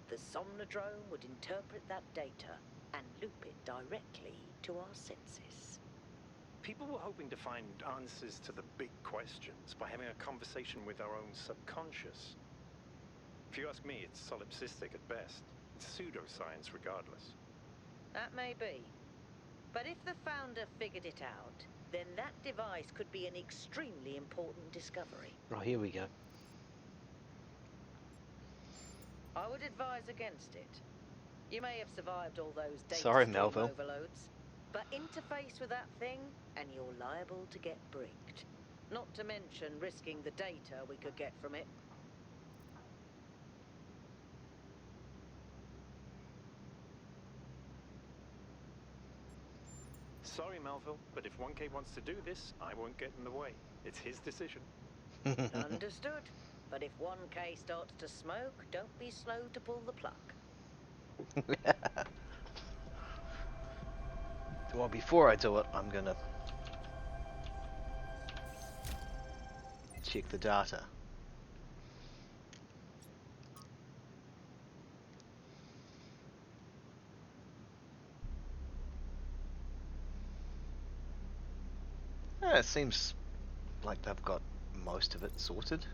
the Somnodrome would interpret that data and loop it directly to our senses. People were hoping to find answers to the big questions by having a conversation with our own subconscious. If you ask me, it's solipsistic at best. It's pseudoscience regardless. That may be. But if the founder figured it out, then that device could be an extremely important discovery. Oh, here we go. I would advise against it. You may have survived all those data Sorry, stream Melville. overloads, but interface with that thing and you're liable to get bricked. Not to mention risking the data we could get from it. Sorry, Melville, but if 1K wants to do this, I won't get in the way. It's his decision. Understood. But if 1K starts to smoke, don't be slow to pull the plug. Well, before I do it, I'm gonna check the data. It seems like they've got most of it sorted.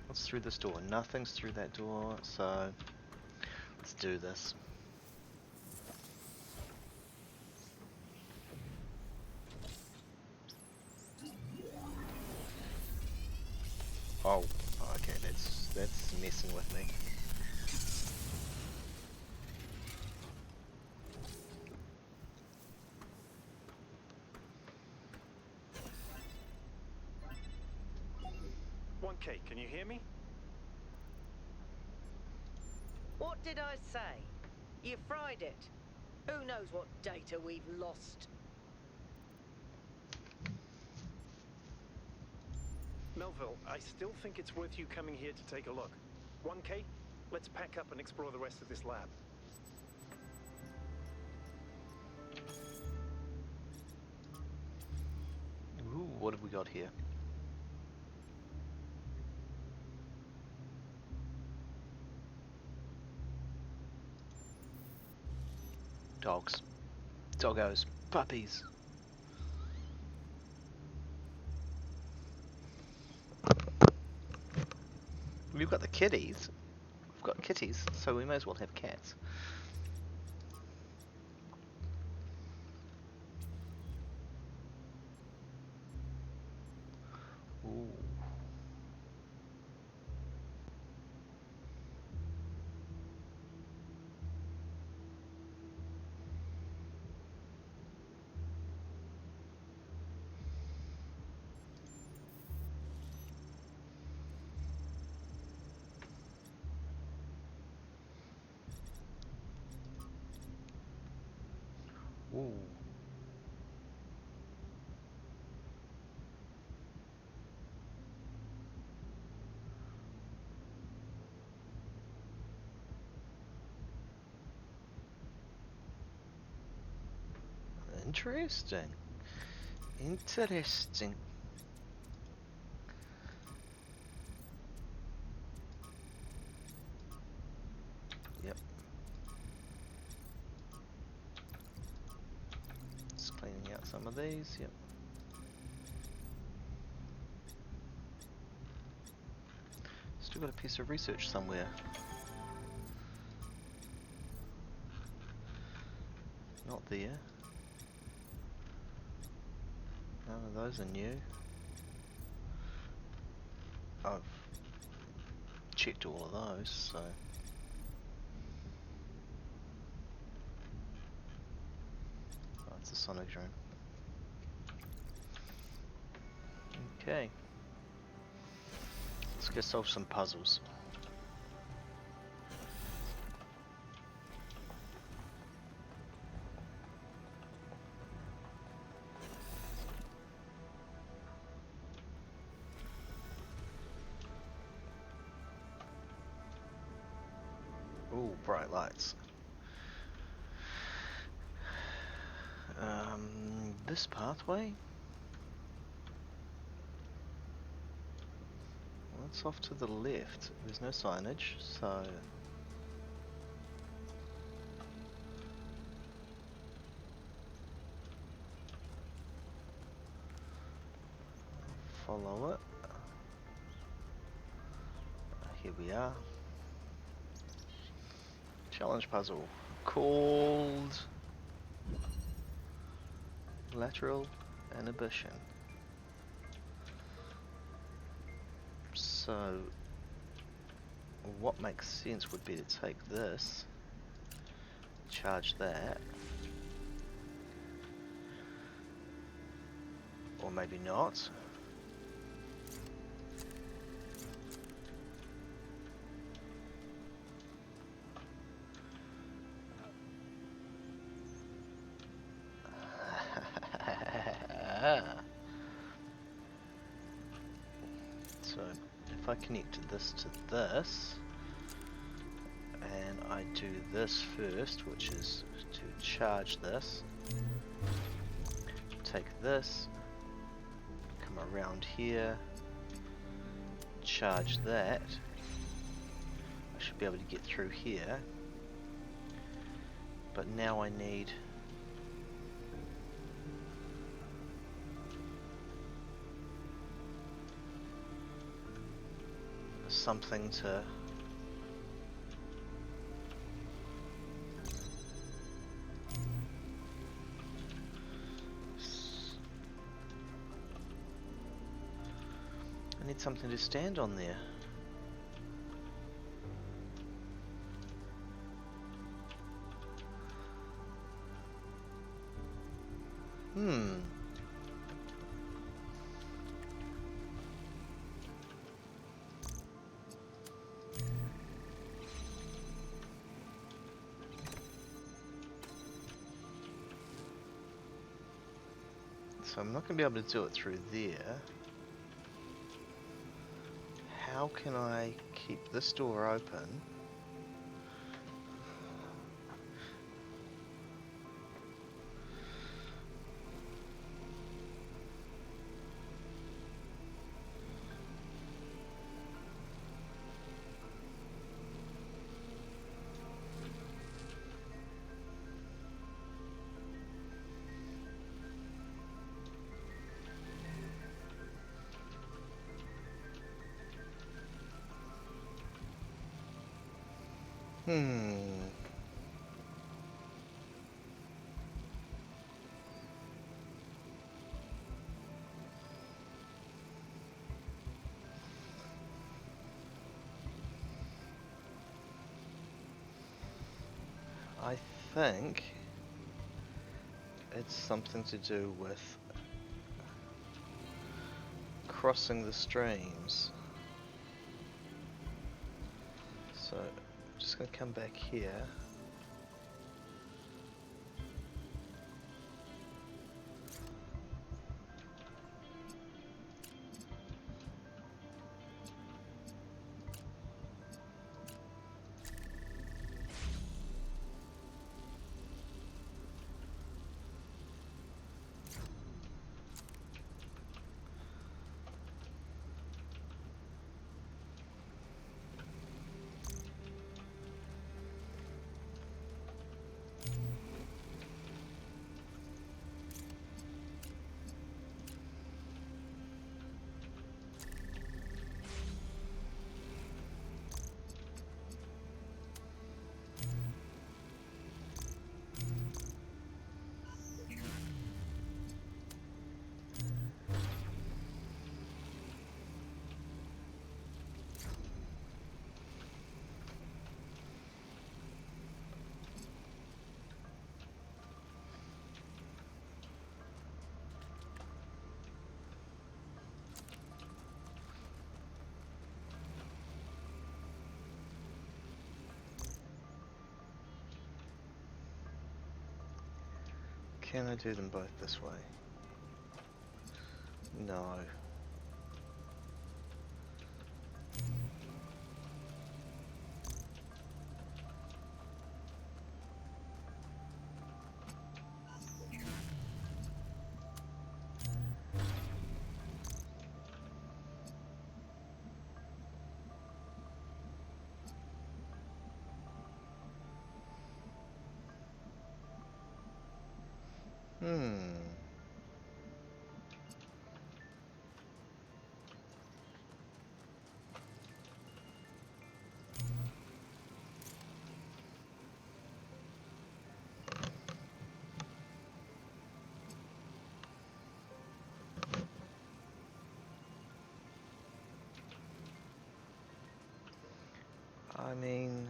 What's through this door? Nothing's through that door, so let's do this. Oh, okay, that's messing with me. Okay, can you hear me? What did I say? You fried it. Who knows what data we've lost? Melville, I still think it's worth you coming here to take a look. 1K, let's pack up and explore the rest of this lab. Ooh, what have we got here? Dogs. Doggos. Puppies. We've got the kitties. We've got kitties, so we may as well have cats. Ooh. Ooh. Interesting. Interesting. Yep. Just cleaning out some of these, yep. Still got a piece of research somewhere. Not there. None of those are new. I've checked all of those, so... Oh, it's a sonic drone. Okay. Let's go solve some puzzles. bright lights. This pathway? Well, it's off to the left. There's no signage, so... follow it. Here we are. Challenge puzzle called Lateral Inhibition. So what makes sense would be to take this, charge that, or maybe not. So if I connect this to this, and I do this first, which is to charge this, take this, come around here, charge that, I should be able to get through here, but now I need something to I need something to stand on there. So I'm not going to be able to do it through there. How can I keep this door open? I think it's something to do with crossing the streams. So I'm just going to come back here. Can I do them both this way? No. Hmm. I mean...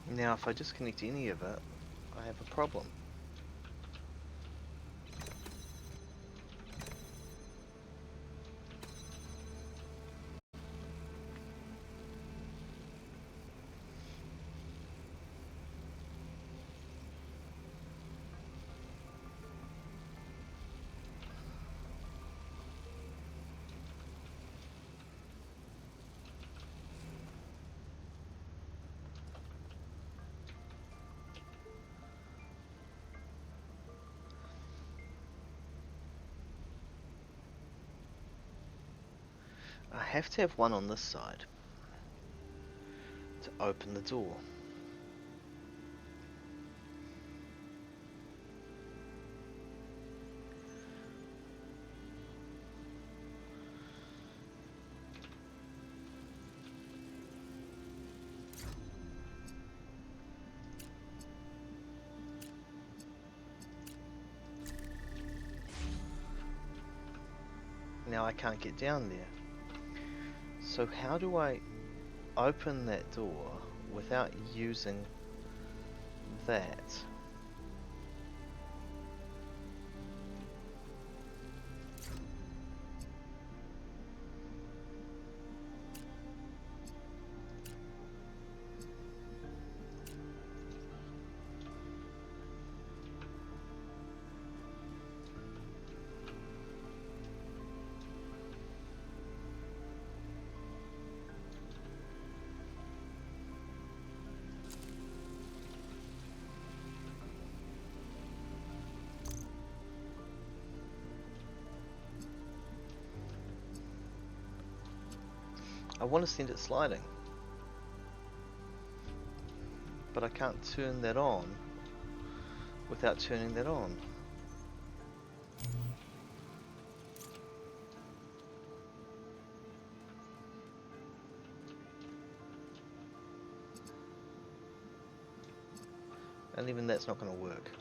Now, if I disconnect any of it, I have a problem. I have to have one on this side to open the door. Now I can't get down there. So how do I open that door without using that? I want to send it sliding, but I can't turn that on without turning that on. And even that's not going to work.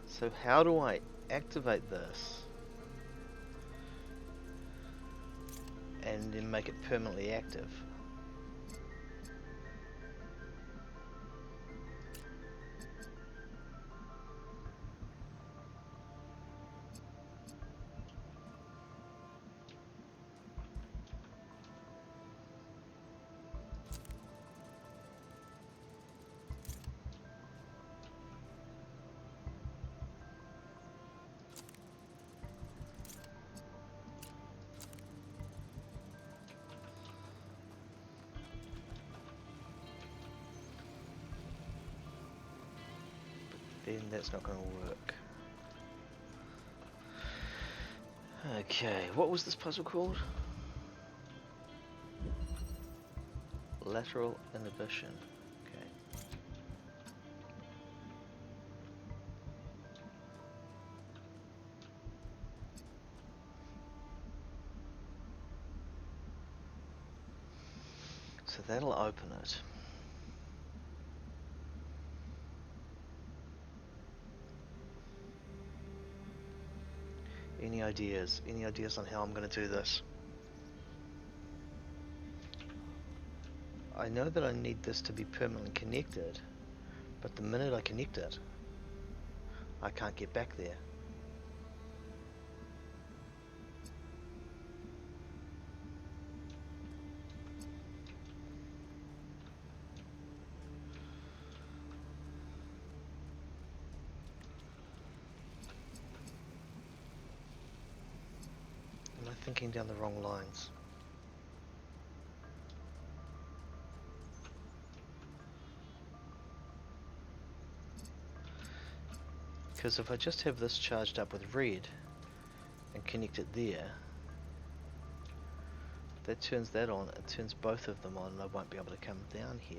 So how do I activate this and then make it permanently active? Then that's not going to work. Okay, what was this puzzle called? Lateral inhibition. Okay. So that'll open it. Any ideas? Any ideas on how I'm going to do this? I know that I need this to be permanently connected, but the minute I connect it, I can't get back there. Am I thinking down the wrong lines? Because if I just have this charged up with red and connect it there, that turns that on, it turns both of them on, and I won't be able to come down here.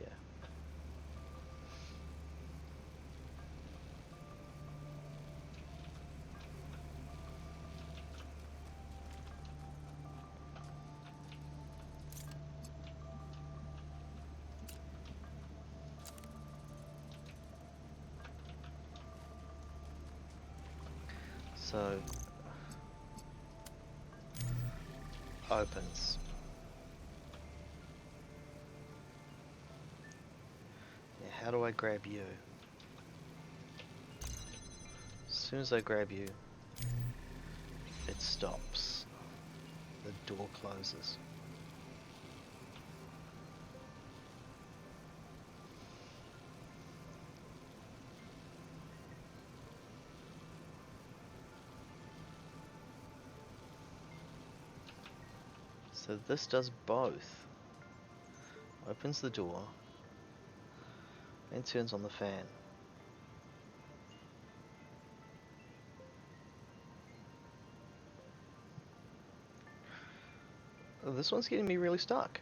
So, opens. Now how do I grab you? As soon as I grab you, it stops. The door closes. So this does both. Opens the door and turns on the fan. Oh, this one's getting me really stuck.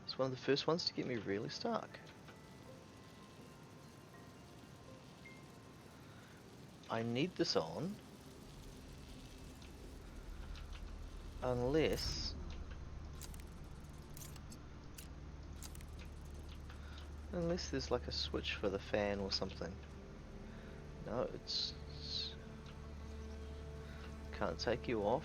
It's one of the first ones to get me really stuck. I need this on unless there's like a switch for the fan or something. No, it's can't take you off.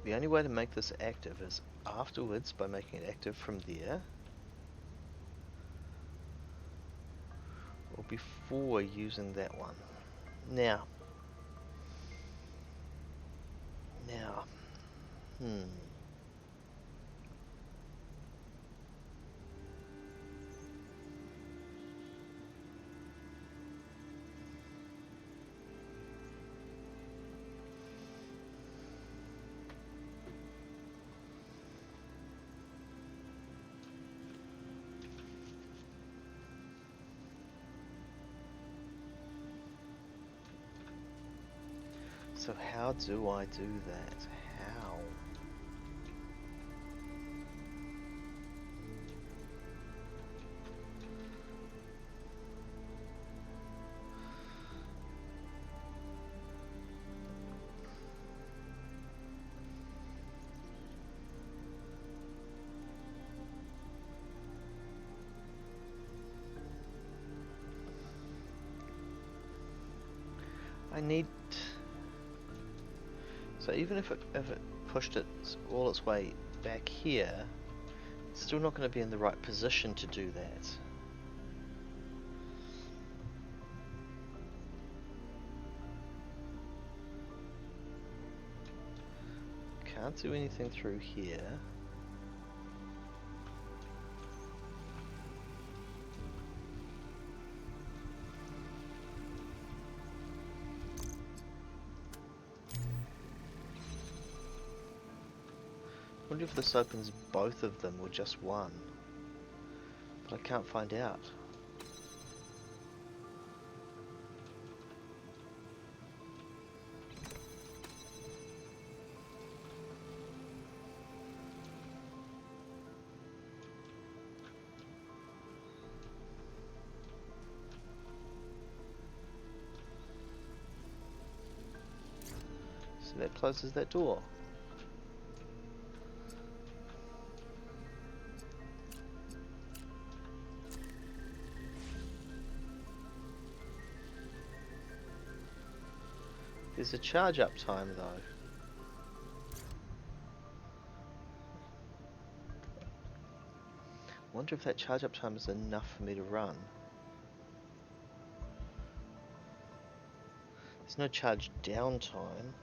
The only way to make this active is afterwards by making it active from there, or before using that one. Now, so how do I do that? How? I need. So even if it pushed it all its way back here, it's still not going to be in the right position to do that. Can't do anything through here. I wonder if this opens both of them or just one, but I can't find out. So that closes that door. There's a charge up time though. Wonder if that charge up time is enough for me to run. There's no charge down time.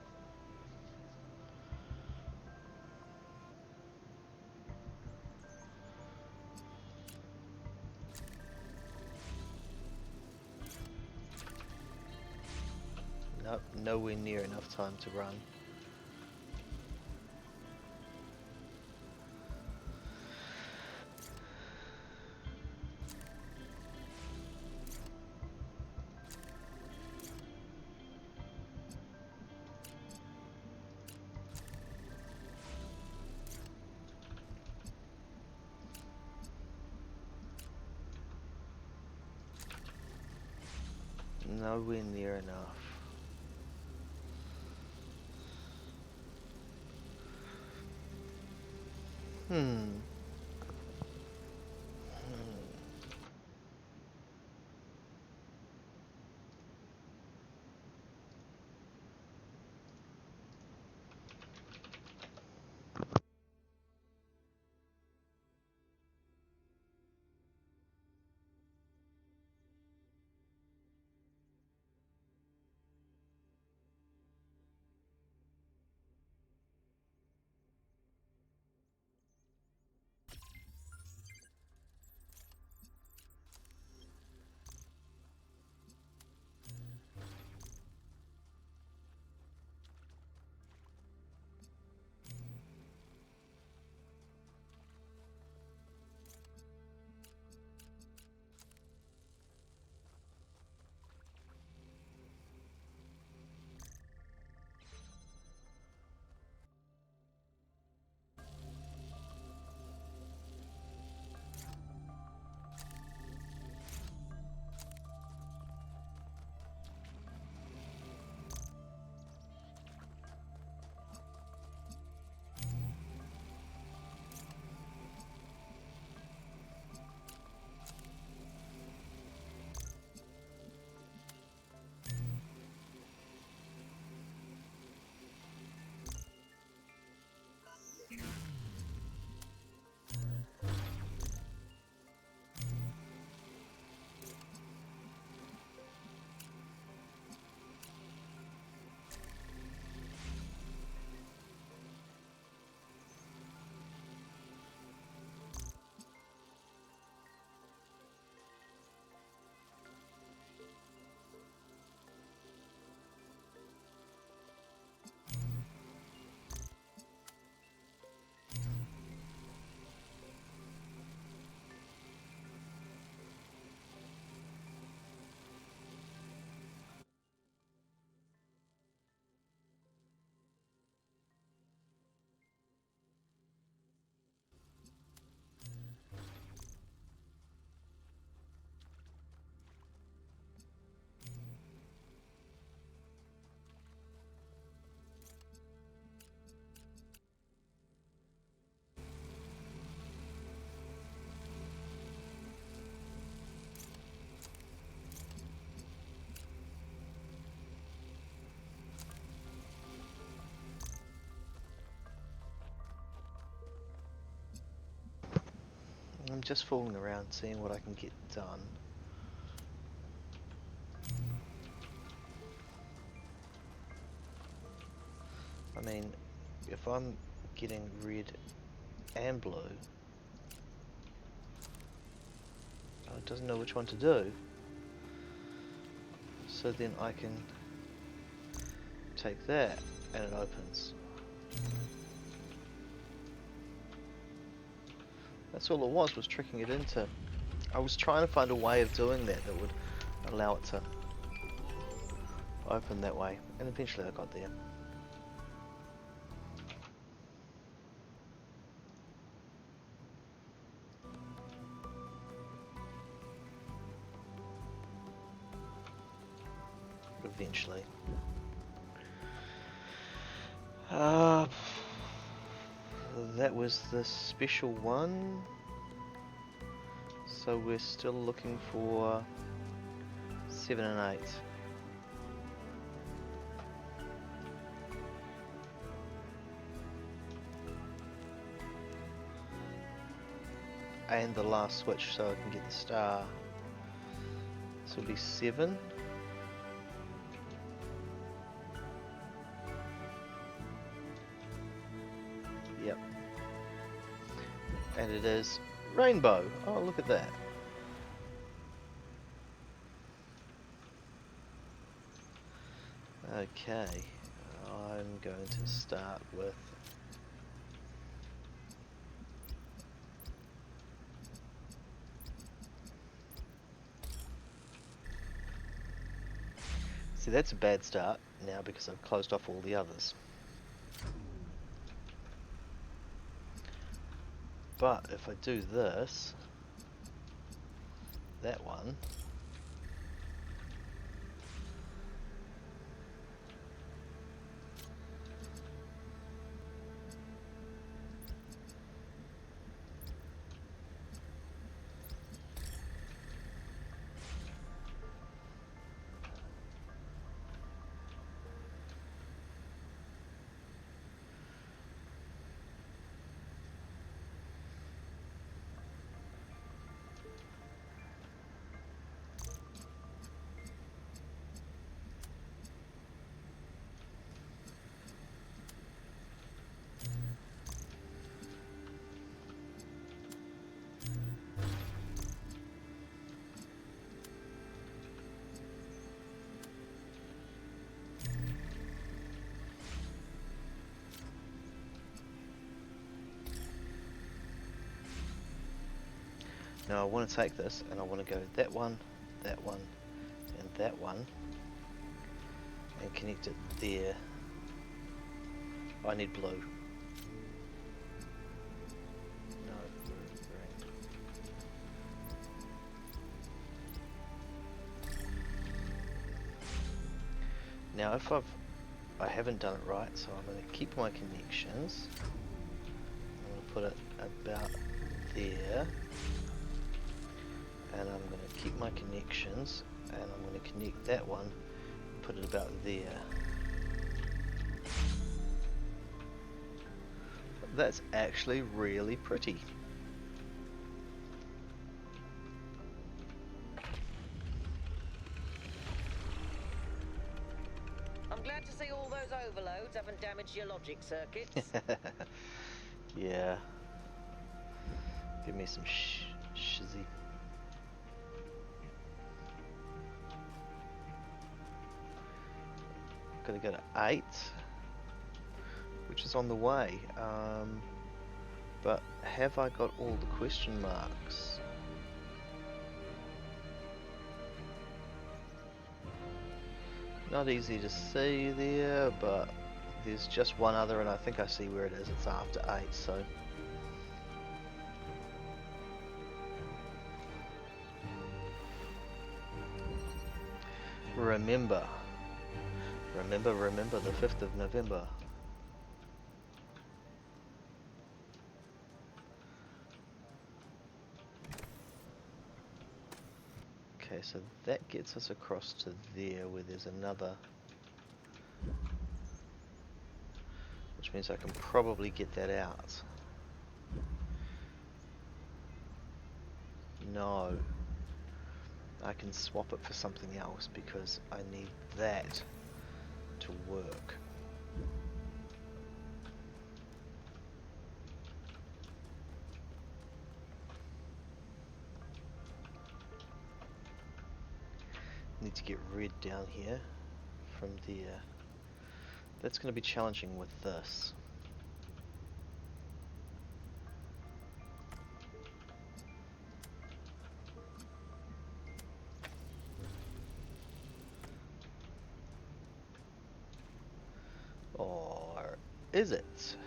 Nope, nowhere near enough time to run. Nowhere near enough. Hmm. I'm just fooling around, seeing what I can get done. I mean, if I'm getting red and blue, it doesn't know which one to do. So then I can take that and it opens. That's all it was tricking it into. I was trying to find a way of doing that that would allow it to open that way, and eventually I got there. Eventually. That was the special one. So we're still looking for 7 and 8. and the last switch so I can get the star. This will be 7. Yep. And it is rainbow. Oh, look at that. Okay, I'm going to start with see, that's a bad start now because I've closed off all the others. But if I do this, that one, now I want to take this and I want to go that one, and that one, and connect it there. I need blue. No, green. Now if I haven't done it right, so I'm going to keep my connections. I'm going to put it about there. And I'm going to keep my connections, and I'm going to connect that one, put it about there. That's actually really pretty. I'm glad to see all those overloads haven't damaged your logic circuits. Yeah. Give me some shizzy. Gonna go to 8, which is on the way. But have I got all the question marks? Not easy to see there, but there's just one other, and I think I see where it is. It's after 8, so. Remember, the 5th of November. Okay, so that gets us across to there where there's another, which means I can probably get that out. No, I can swap it for something else because I need that to work. Need to get red down here from there. That's going to be challenging with this. Or is it?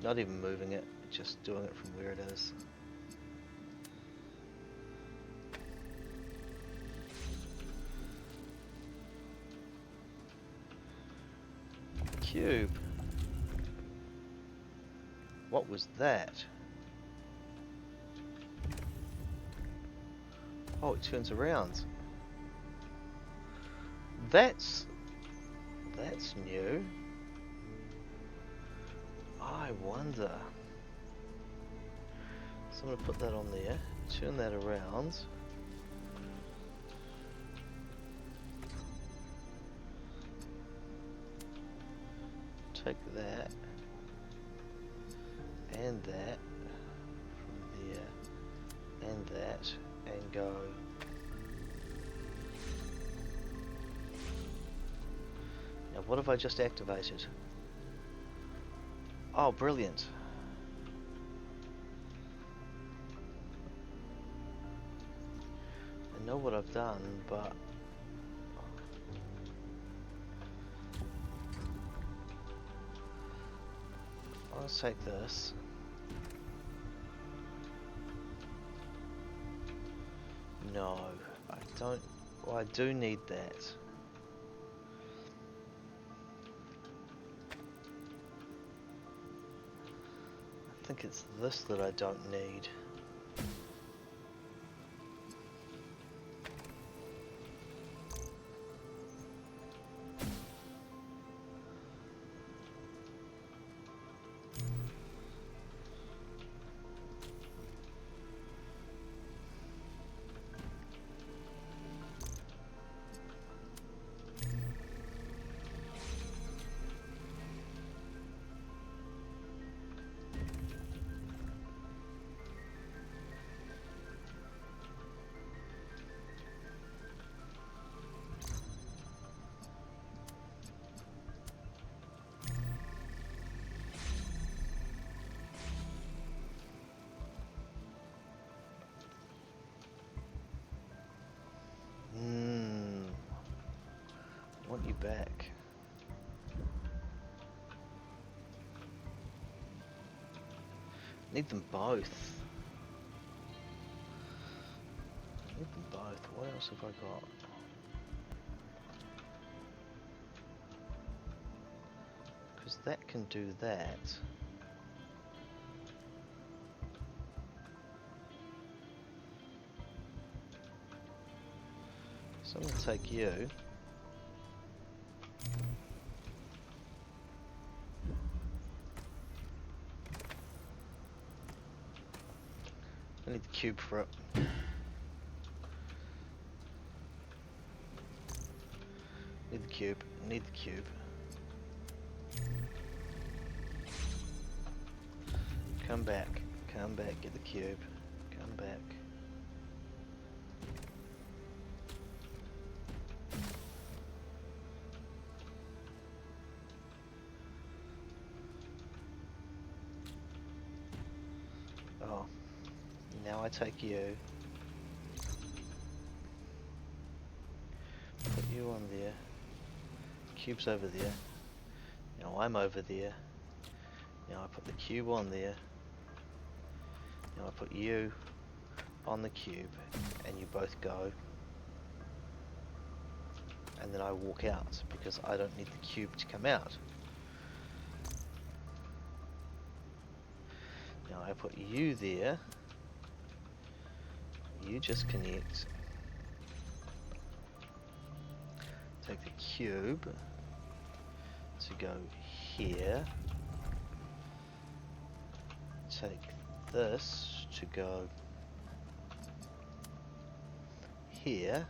Not even moving it, just doing it from where it is. Cube. What was that? Oh, it turns around. That's new. I wonder. So I'm going to put that on there, turn that around. Take that and that from there and that and go now. What have I just activated? Oh, brilliant. I know what I've done, but I'll take this. No, I don't. Well, I do need that. I think it's this that I don't need. I want you back. Need them both. Need them both. What else have I got? Because that can do that. So I'm going to take you. I need the cube for it. Need the cube. Need the cube. Come back. Come back. Get the cube. Come back. Oh. Now I take you. Put you on there. Cube's over there. Now I'm over there. Now I put the cube on there. Now I put you on the cube, and you both go. And then I walk out, because I don't need the cube to come out. Now I put you there. You just connect. Take the cube to go here. Take this to go here.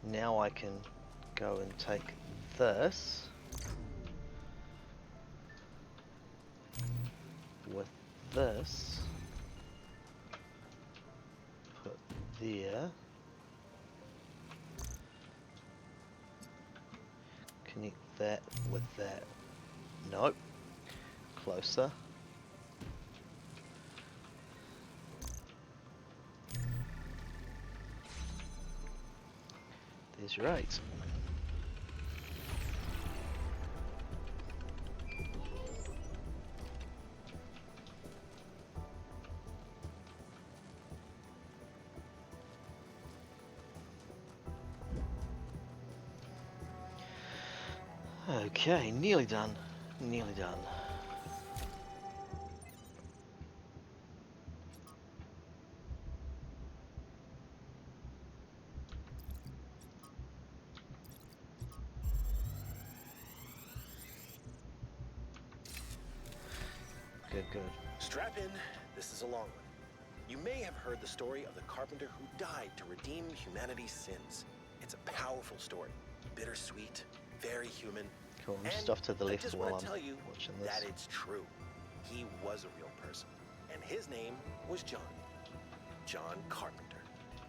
Now I can go and take this with this, put there, connect that with that. Nope. Closer. There's your 8. Okay, nearly done. Nearly done. Good, good. Strap in, this is a long one. You may have heard the story of the carpenter who died to redeem humanity's sins. It's a powerful story, bittersweet, very human. Cool, I'm just And off to the I left just while want to I'm tell you watching this. that it's true. He was a real person, and his name was John. John Carpenter.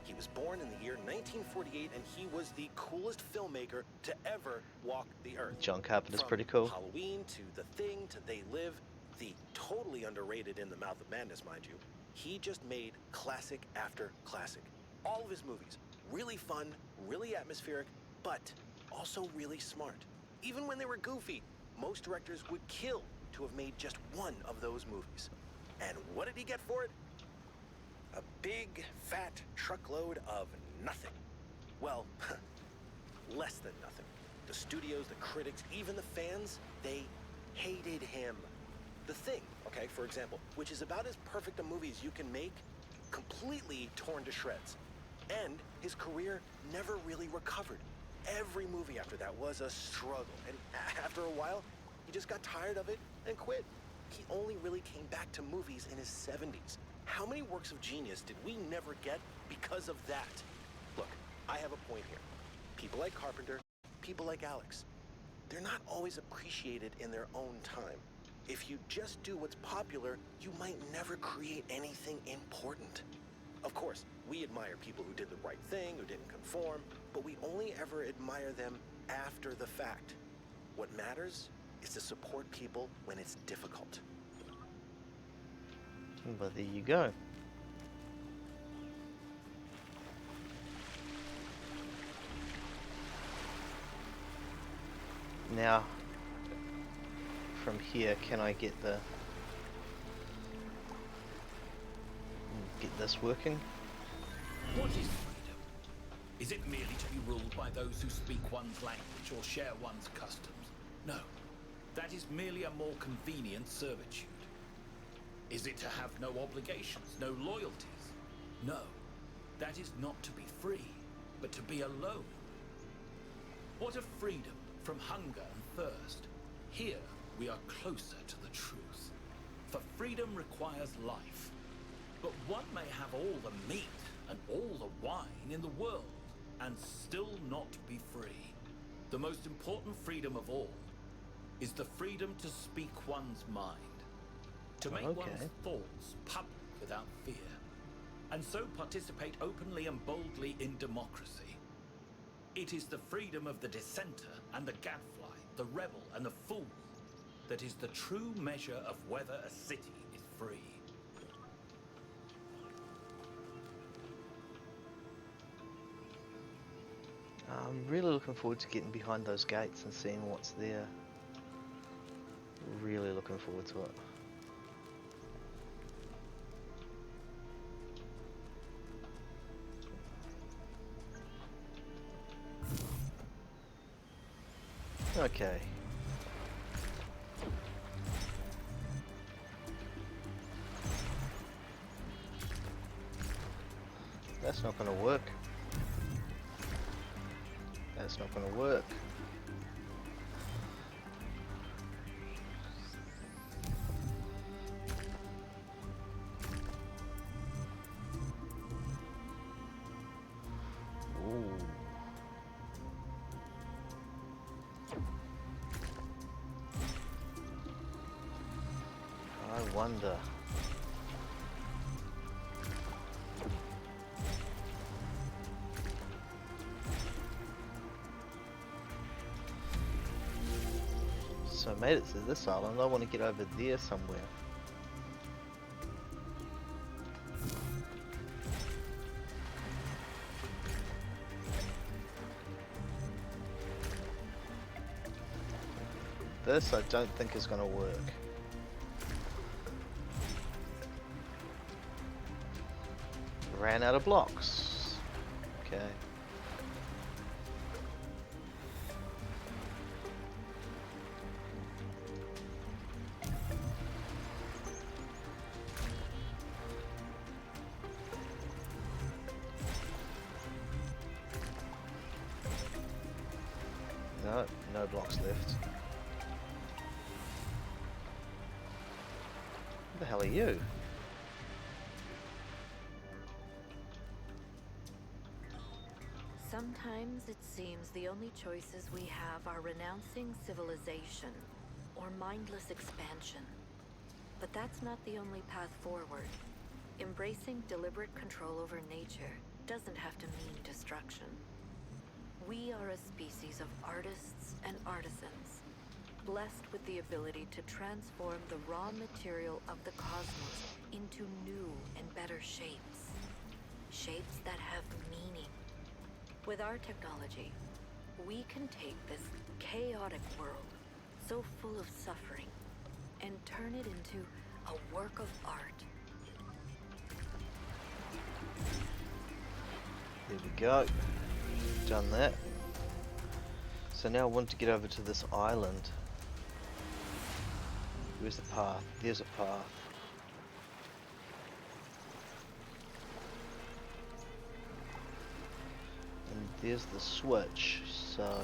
He was born in the year 1948, and he was the coolest filmmaker to ever walk the earth. John Carpenter's From pretty cool. Halloween to The Thing to They Live, the totally underrated In the Mouth of Madness, mind you, he just made classic after classic. All of his movies, really fun, really atmospheric, but also really smart. Even when they were goofy, most directors would kill to have made just one of those movies. And what did he get for it? A big, fat truckload of nothing. Well, less than nothing. The studios, the critics, even the fans, they hated him. The Thing, okay, for example, which is about as perfect a movie as you can make, completely torn to shreds. And his career never really recovered. Every movie after that was a struggle, and after a while, he just got tired of it and quit. He only really came back to movies in his 70s. How many works of genius did we never get because of that? Look, I have a point here. People like Carpenter, people like Alex, they're not always appreciated in their own time. If you just do what's popular, you might never create anything important. Of course, we admire people who did the right thing, who didn't conform, but we only ever admire them after the fact. What matters is to support people when it's difficult. Well, there you go. Now, from here, can I get this working? What is freedom? Is it merely to be ruled by those who speak one's language or share one's customs? No, that is merely a more convenient servitude. Is it to have no obligations, no loyalties? No, that is not to be free, but to be alone. What of freedom from hunger and thirst? Here we are closer to the truth. For freedom requires life. But one may have all the meat and all the wine in the world and still not be free. The most important freedom of all is the freedom to speak one's mind. To make one's thoughts public without fear, and so participate openly and boldly in democracy. It is the freedom of the dissenter and the gadfly, the rebel and the fool, that is the true measure of whether a city is free. I'm really looking forward to getting behind those gates and seeing what's there. Really looking forward to it. Okay. That's not gonna work. That's not gonna work. Ooh. I wonder. So I made it to this island. I want to get over there somewhere. This I don't think is going to work. Ran out of blocks. Okay. No, no blocks left. hell are you? Sometimes it seems the only choices we have are renouncing civilization or mindless expansion. But that's not the only path forward. Embracing deliberate control over nature doesn't have to mean destruction. We are a species of artists and artisans, blessed with the ability to transform the raw material of the cosmos into new and better shapes. Shapes that have meaning. With our technology, we can take this chaotic world, so full of suffering, and turn it into a work of art. There we go. Done that. So now I want to get over to this island. Where's the path? There's a path. And there's the switch, so...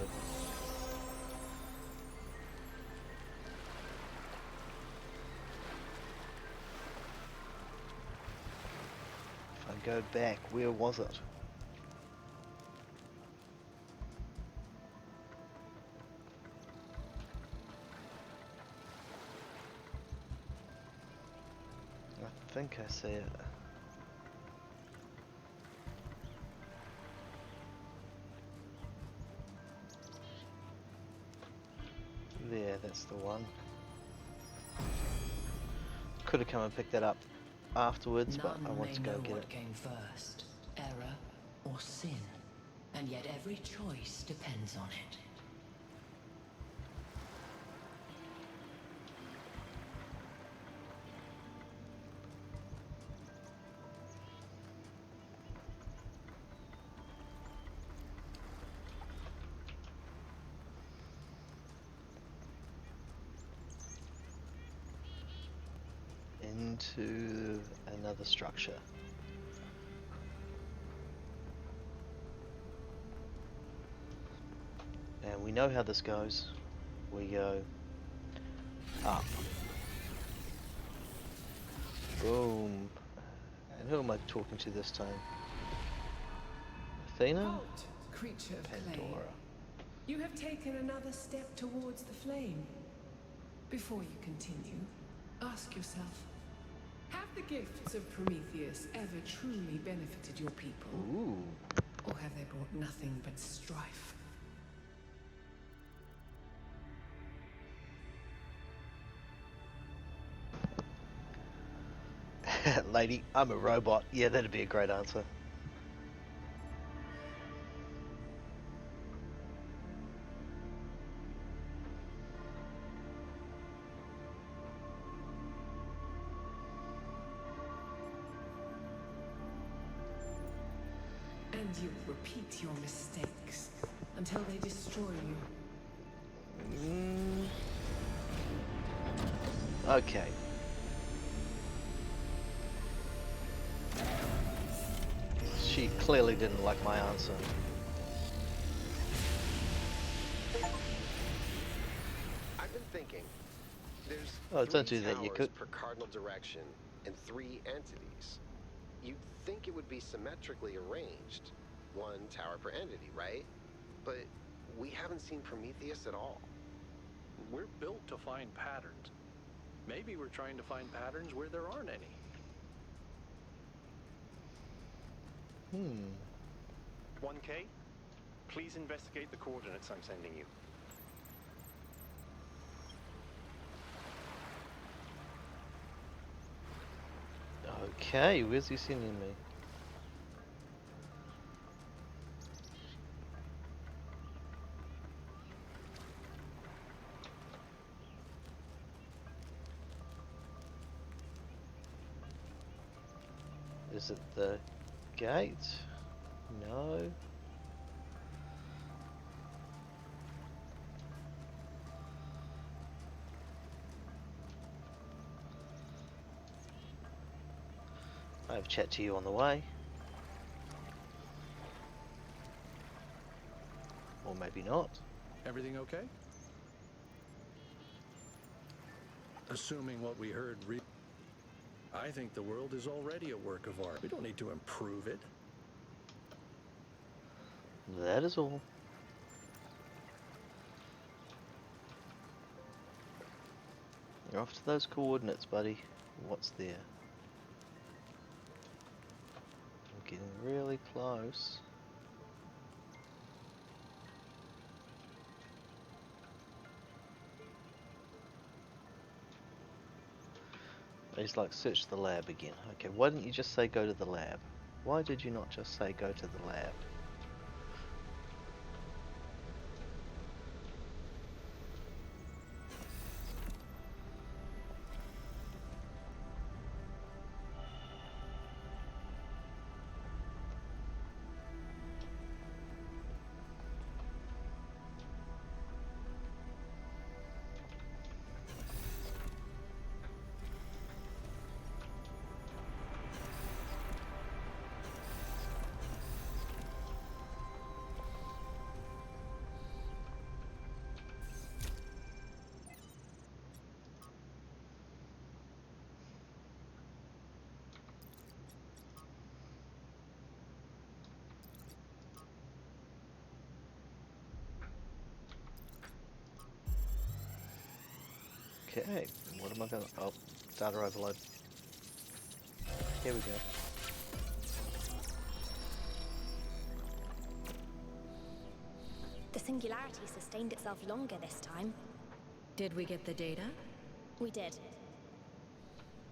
if I go back, where was it? I think I see it. There, that's the one. Could have come and picked that up afterwards, but I want to go get it. What came first, error or sin, and yet every choice depends on it. Into another structure. And we know how this goes. We go up. Boom. And who am I talking to this time? Athena? Halt, creature of Pandora. flame. You have taken another step towards the flame. Before you continue, ask yourself, have the gifts of Prometheus ever truly benefited your people? Ooh. Or have they brought nothing but strife? Lady, I'm a robot. Yeah, that'd be a great answer. And you repeat your mistakes until they destroy you. Okay. She clearly didn't like my answer. I've been thinking. There's Don't three do that, you towers could. per cardinal direction and 3 entities. You'd think it would be symmetrically arranged. 1 tower per entity, right? But we haven't seen Prometheus at all. We're built to find patterns. Maybe we're trying to find patterns where there aren't any. 1K, please investigate the coordinates I'm sending you. Okay, where's he sending me? Is it the gate? No. I have chat to you on the way. Or maybe not. Everything okay? Assuming what we heard I think the world is already a work of art. We don't need to improve it. That is all. You're off to those coordinates, buddy. What's there? I'm getting really close. He's like, search the lab again. Okay, why didn't you just say go to the lab? Why did you not just say go to the lab? Okay, what am I gonna... Oh, data overload. Here we go. The singularity sustained itself longer this time. Did we get the data? We did.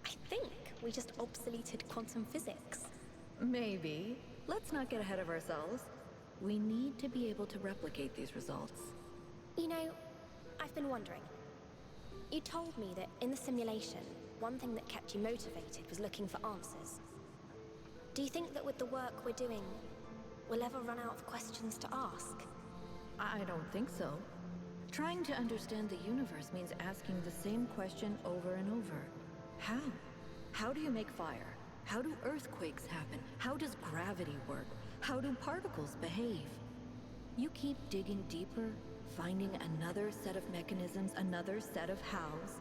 I think we just obsoleted quantum physics. Maybe. Let's not get ahead of ourselves. We need to be able to replicate these results. You know, I've been wondering. You told me that in the simulation, one thing that kept you motivated was looking for answers. Do you think that with the work we're doing, we'll ever run out of questions to ask? I don't think so. Trying to understand the universe means asking the same question over and over. How? How do you make fire? How do earthquakes happen? How does gravity work? How do particles behave? You keep digging deeper, finding another set of mechanisms, another set of hows.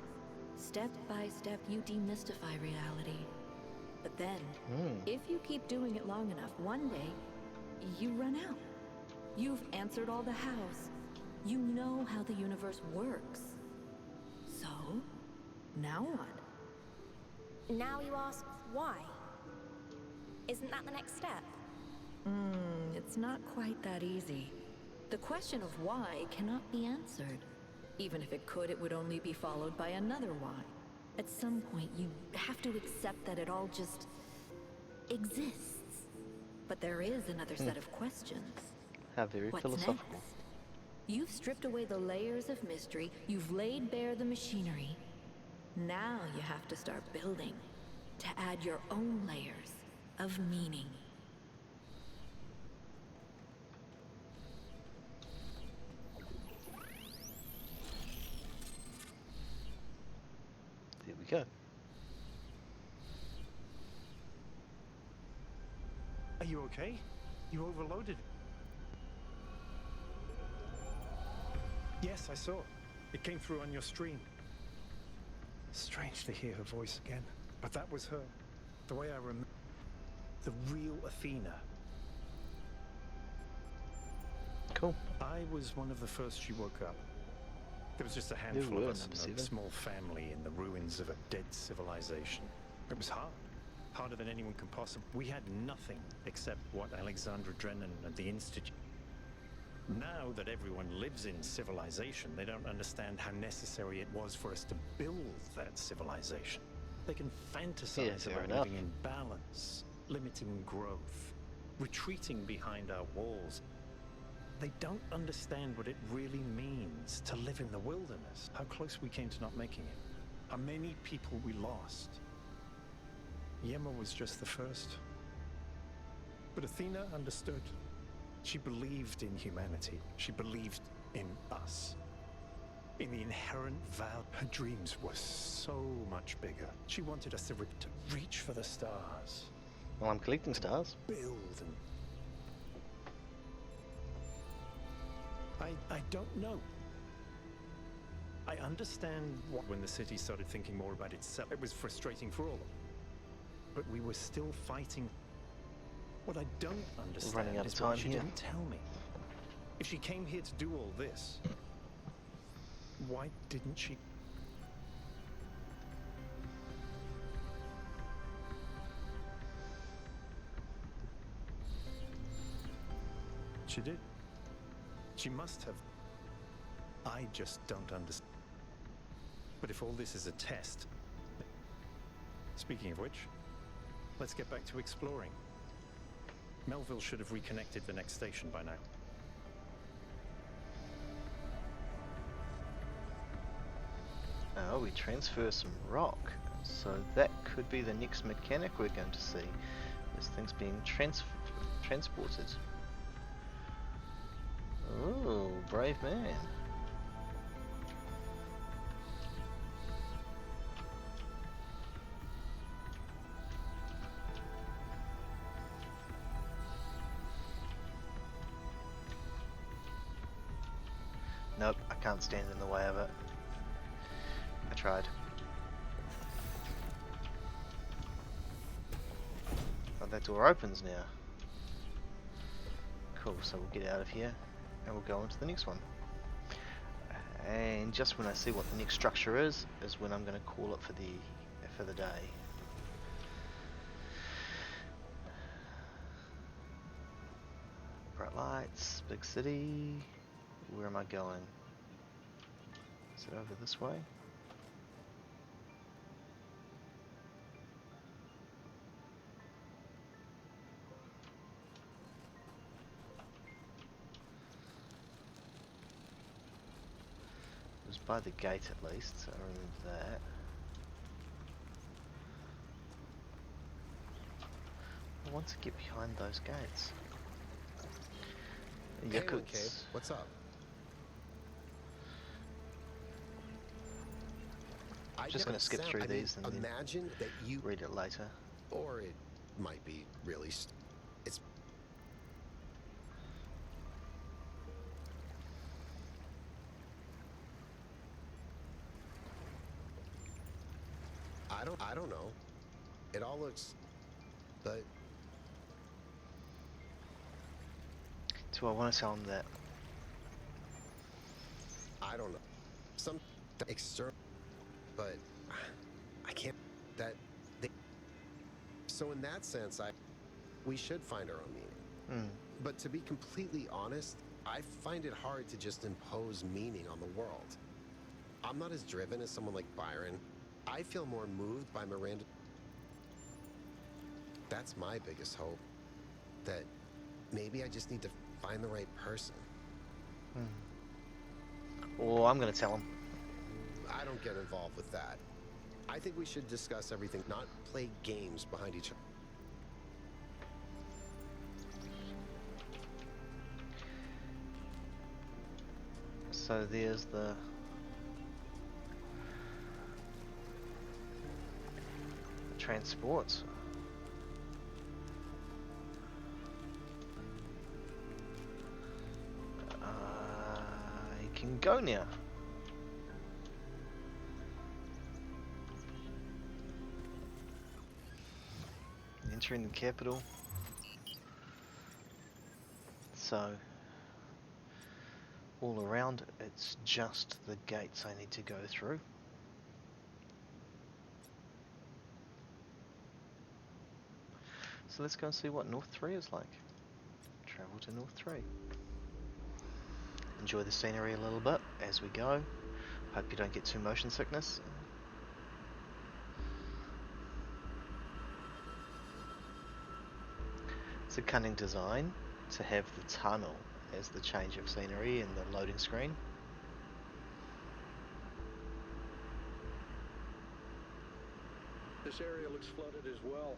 Step by step, you demystify reality. But then, if you keep doing it long enough, one day, you run out. You've answered all the hows. You know how the universe works. So, now what? Now you ask why? Isn't that the next step? It's not quite that easy. The question of why cannot be answered. Even if it could, it would only be followed by another why. At some point, you have to accept that it all just exists. But there is another set of questions. How very What's philosophical. next? You've stripped away the layers of mystery, you've laid bare the machinery. Now you have to start building, to add your own layers of meaning. There we go. Are you okay? You overloaded. Yes, I saw. It came through on your stream. Strange to hear her voice again. But that was her. The way I remember. The real Athena. Cool. I was one of the first she woke up. There was just a handful of us, a small family in the ruins of a dead civilization. It was hard. Harder than anyone can possibly. We had nothing except what Alexandra Drennan at the Institute. Now that everyone lives in civilization, they don't understand how necessary it was for us to build that civilization. They can fantasize about living in balance, limiting growth, retreating behind our walls. They don't understand what it really means to live in the wilderness, how close we came to not making it, how many people we lost. Yema was just the first. But Athena understood. She believed in humanity. She believed in us. In the inherent value. Her dreams were so much bigger. She wanted us to reach for the stars. Well, I'm collecting stars. Build and... I don't know. I understand what when the city started thinking more about itself. It was frustrating for all of them. but we were still fighting. What I don't running understand out of is why time she here. didn't tell me. If she came here to do all this, why didn't she? She did. She must have. I just don't understand. But if all this is a test... Speaking of which, let's get back to exploring. Melville should have reconnected the next station by now. Oh, we transfer some rock. So that could be the next mechanic we're going to see. This thing's being transported. Oh, brave man. Nope, I can't stand in the way of it. I tried. Oh, that door opens now. Cool, so we'll get out of here and we'll go on to the next one. And just when I see what the next structure is when I'm going to call it for the day. Bright lights, big city. Where am I going? Is it over this way? It was by the gate at least, so I remember that. I want to get behind those gates. Hey, Yakuts. Cave, what's up? Just going to skip through these and then imagine that you read it later. Or it might be really it's I don't know. It all looks, but Do I want to tell them that? I don't know. Some external, but I can't. That they, so in that sense, we should find our own meaning. But to be completely honest, I find it hard to just impose meaning on the world. I'm not as driven as someone like Byron. I feel more moved by Miranda. That's my biggest hope. That maybe I just need to find the right person. Or I'm going to tell them. I don't get involved with that. I think we should discuss everything, not play games behind each other. So there's the transports. You can go now. Entering the capital. So all around it's just the gates I need to go through. So let's go and see what North 3 is like. Travel to North 3. Enjoy the scenery a little bit as we go. Hope you don't get too motion sickness. It's a cunning design to have the tunnel as the change of scenery in the loading screen. This area looks flooded as well.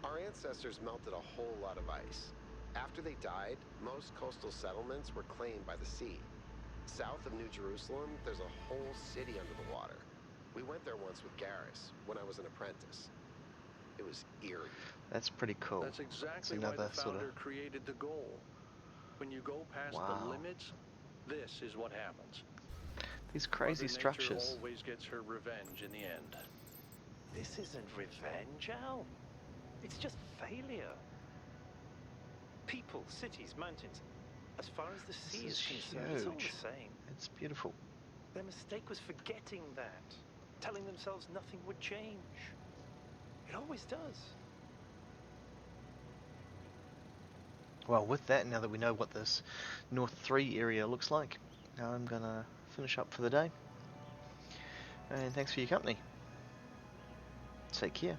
Our ancestors melted a whole lot of ice. After they died, most coastal settlements were claimed by the sea. South of New Jerusalem, there's a whole city under the water. We went there once with Garrus, when I was an apprentice. It was eerie. That's pretty cool. That's exactly it's why another the founder sort of created the goal. When you go past the limits, this is what happens. These crazy Mother structures. Nature always gets her revenge in the end. This isn't revenge, Al. It's just failure. People, cities, mountains. As far as the sea is concerned, it's all the same. It's beautiful. Their mistake was forgetting that. Telling themselves nothing would change. It always does. Well, with that, now that we know what this North 3 area looks like, I'm gonna finish up for the day. And thanks for your company. Take care.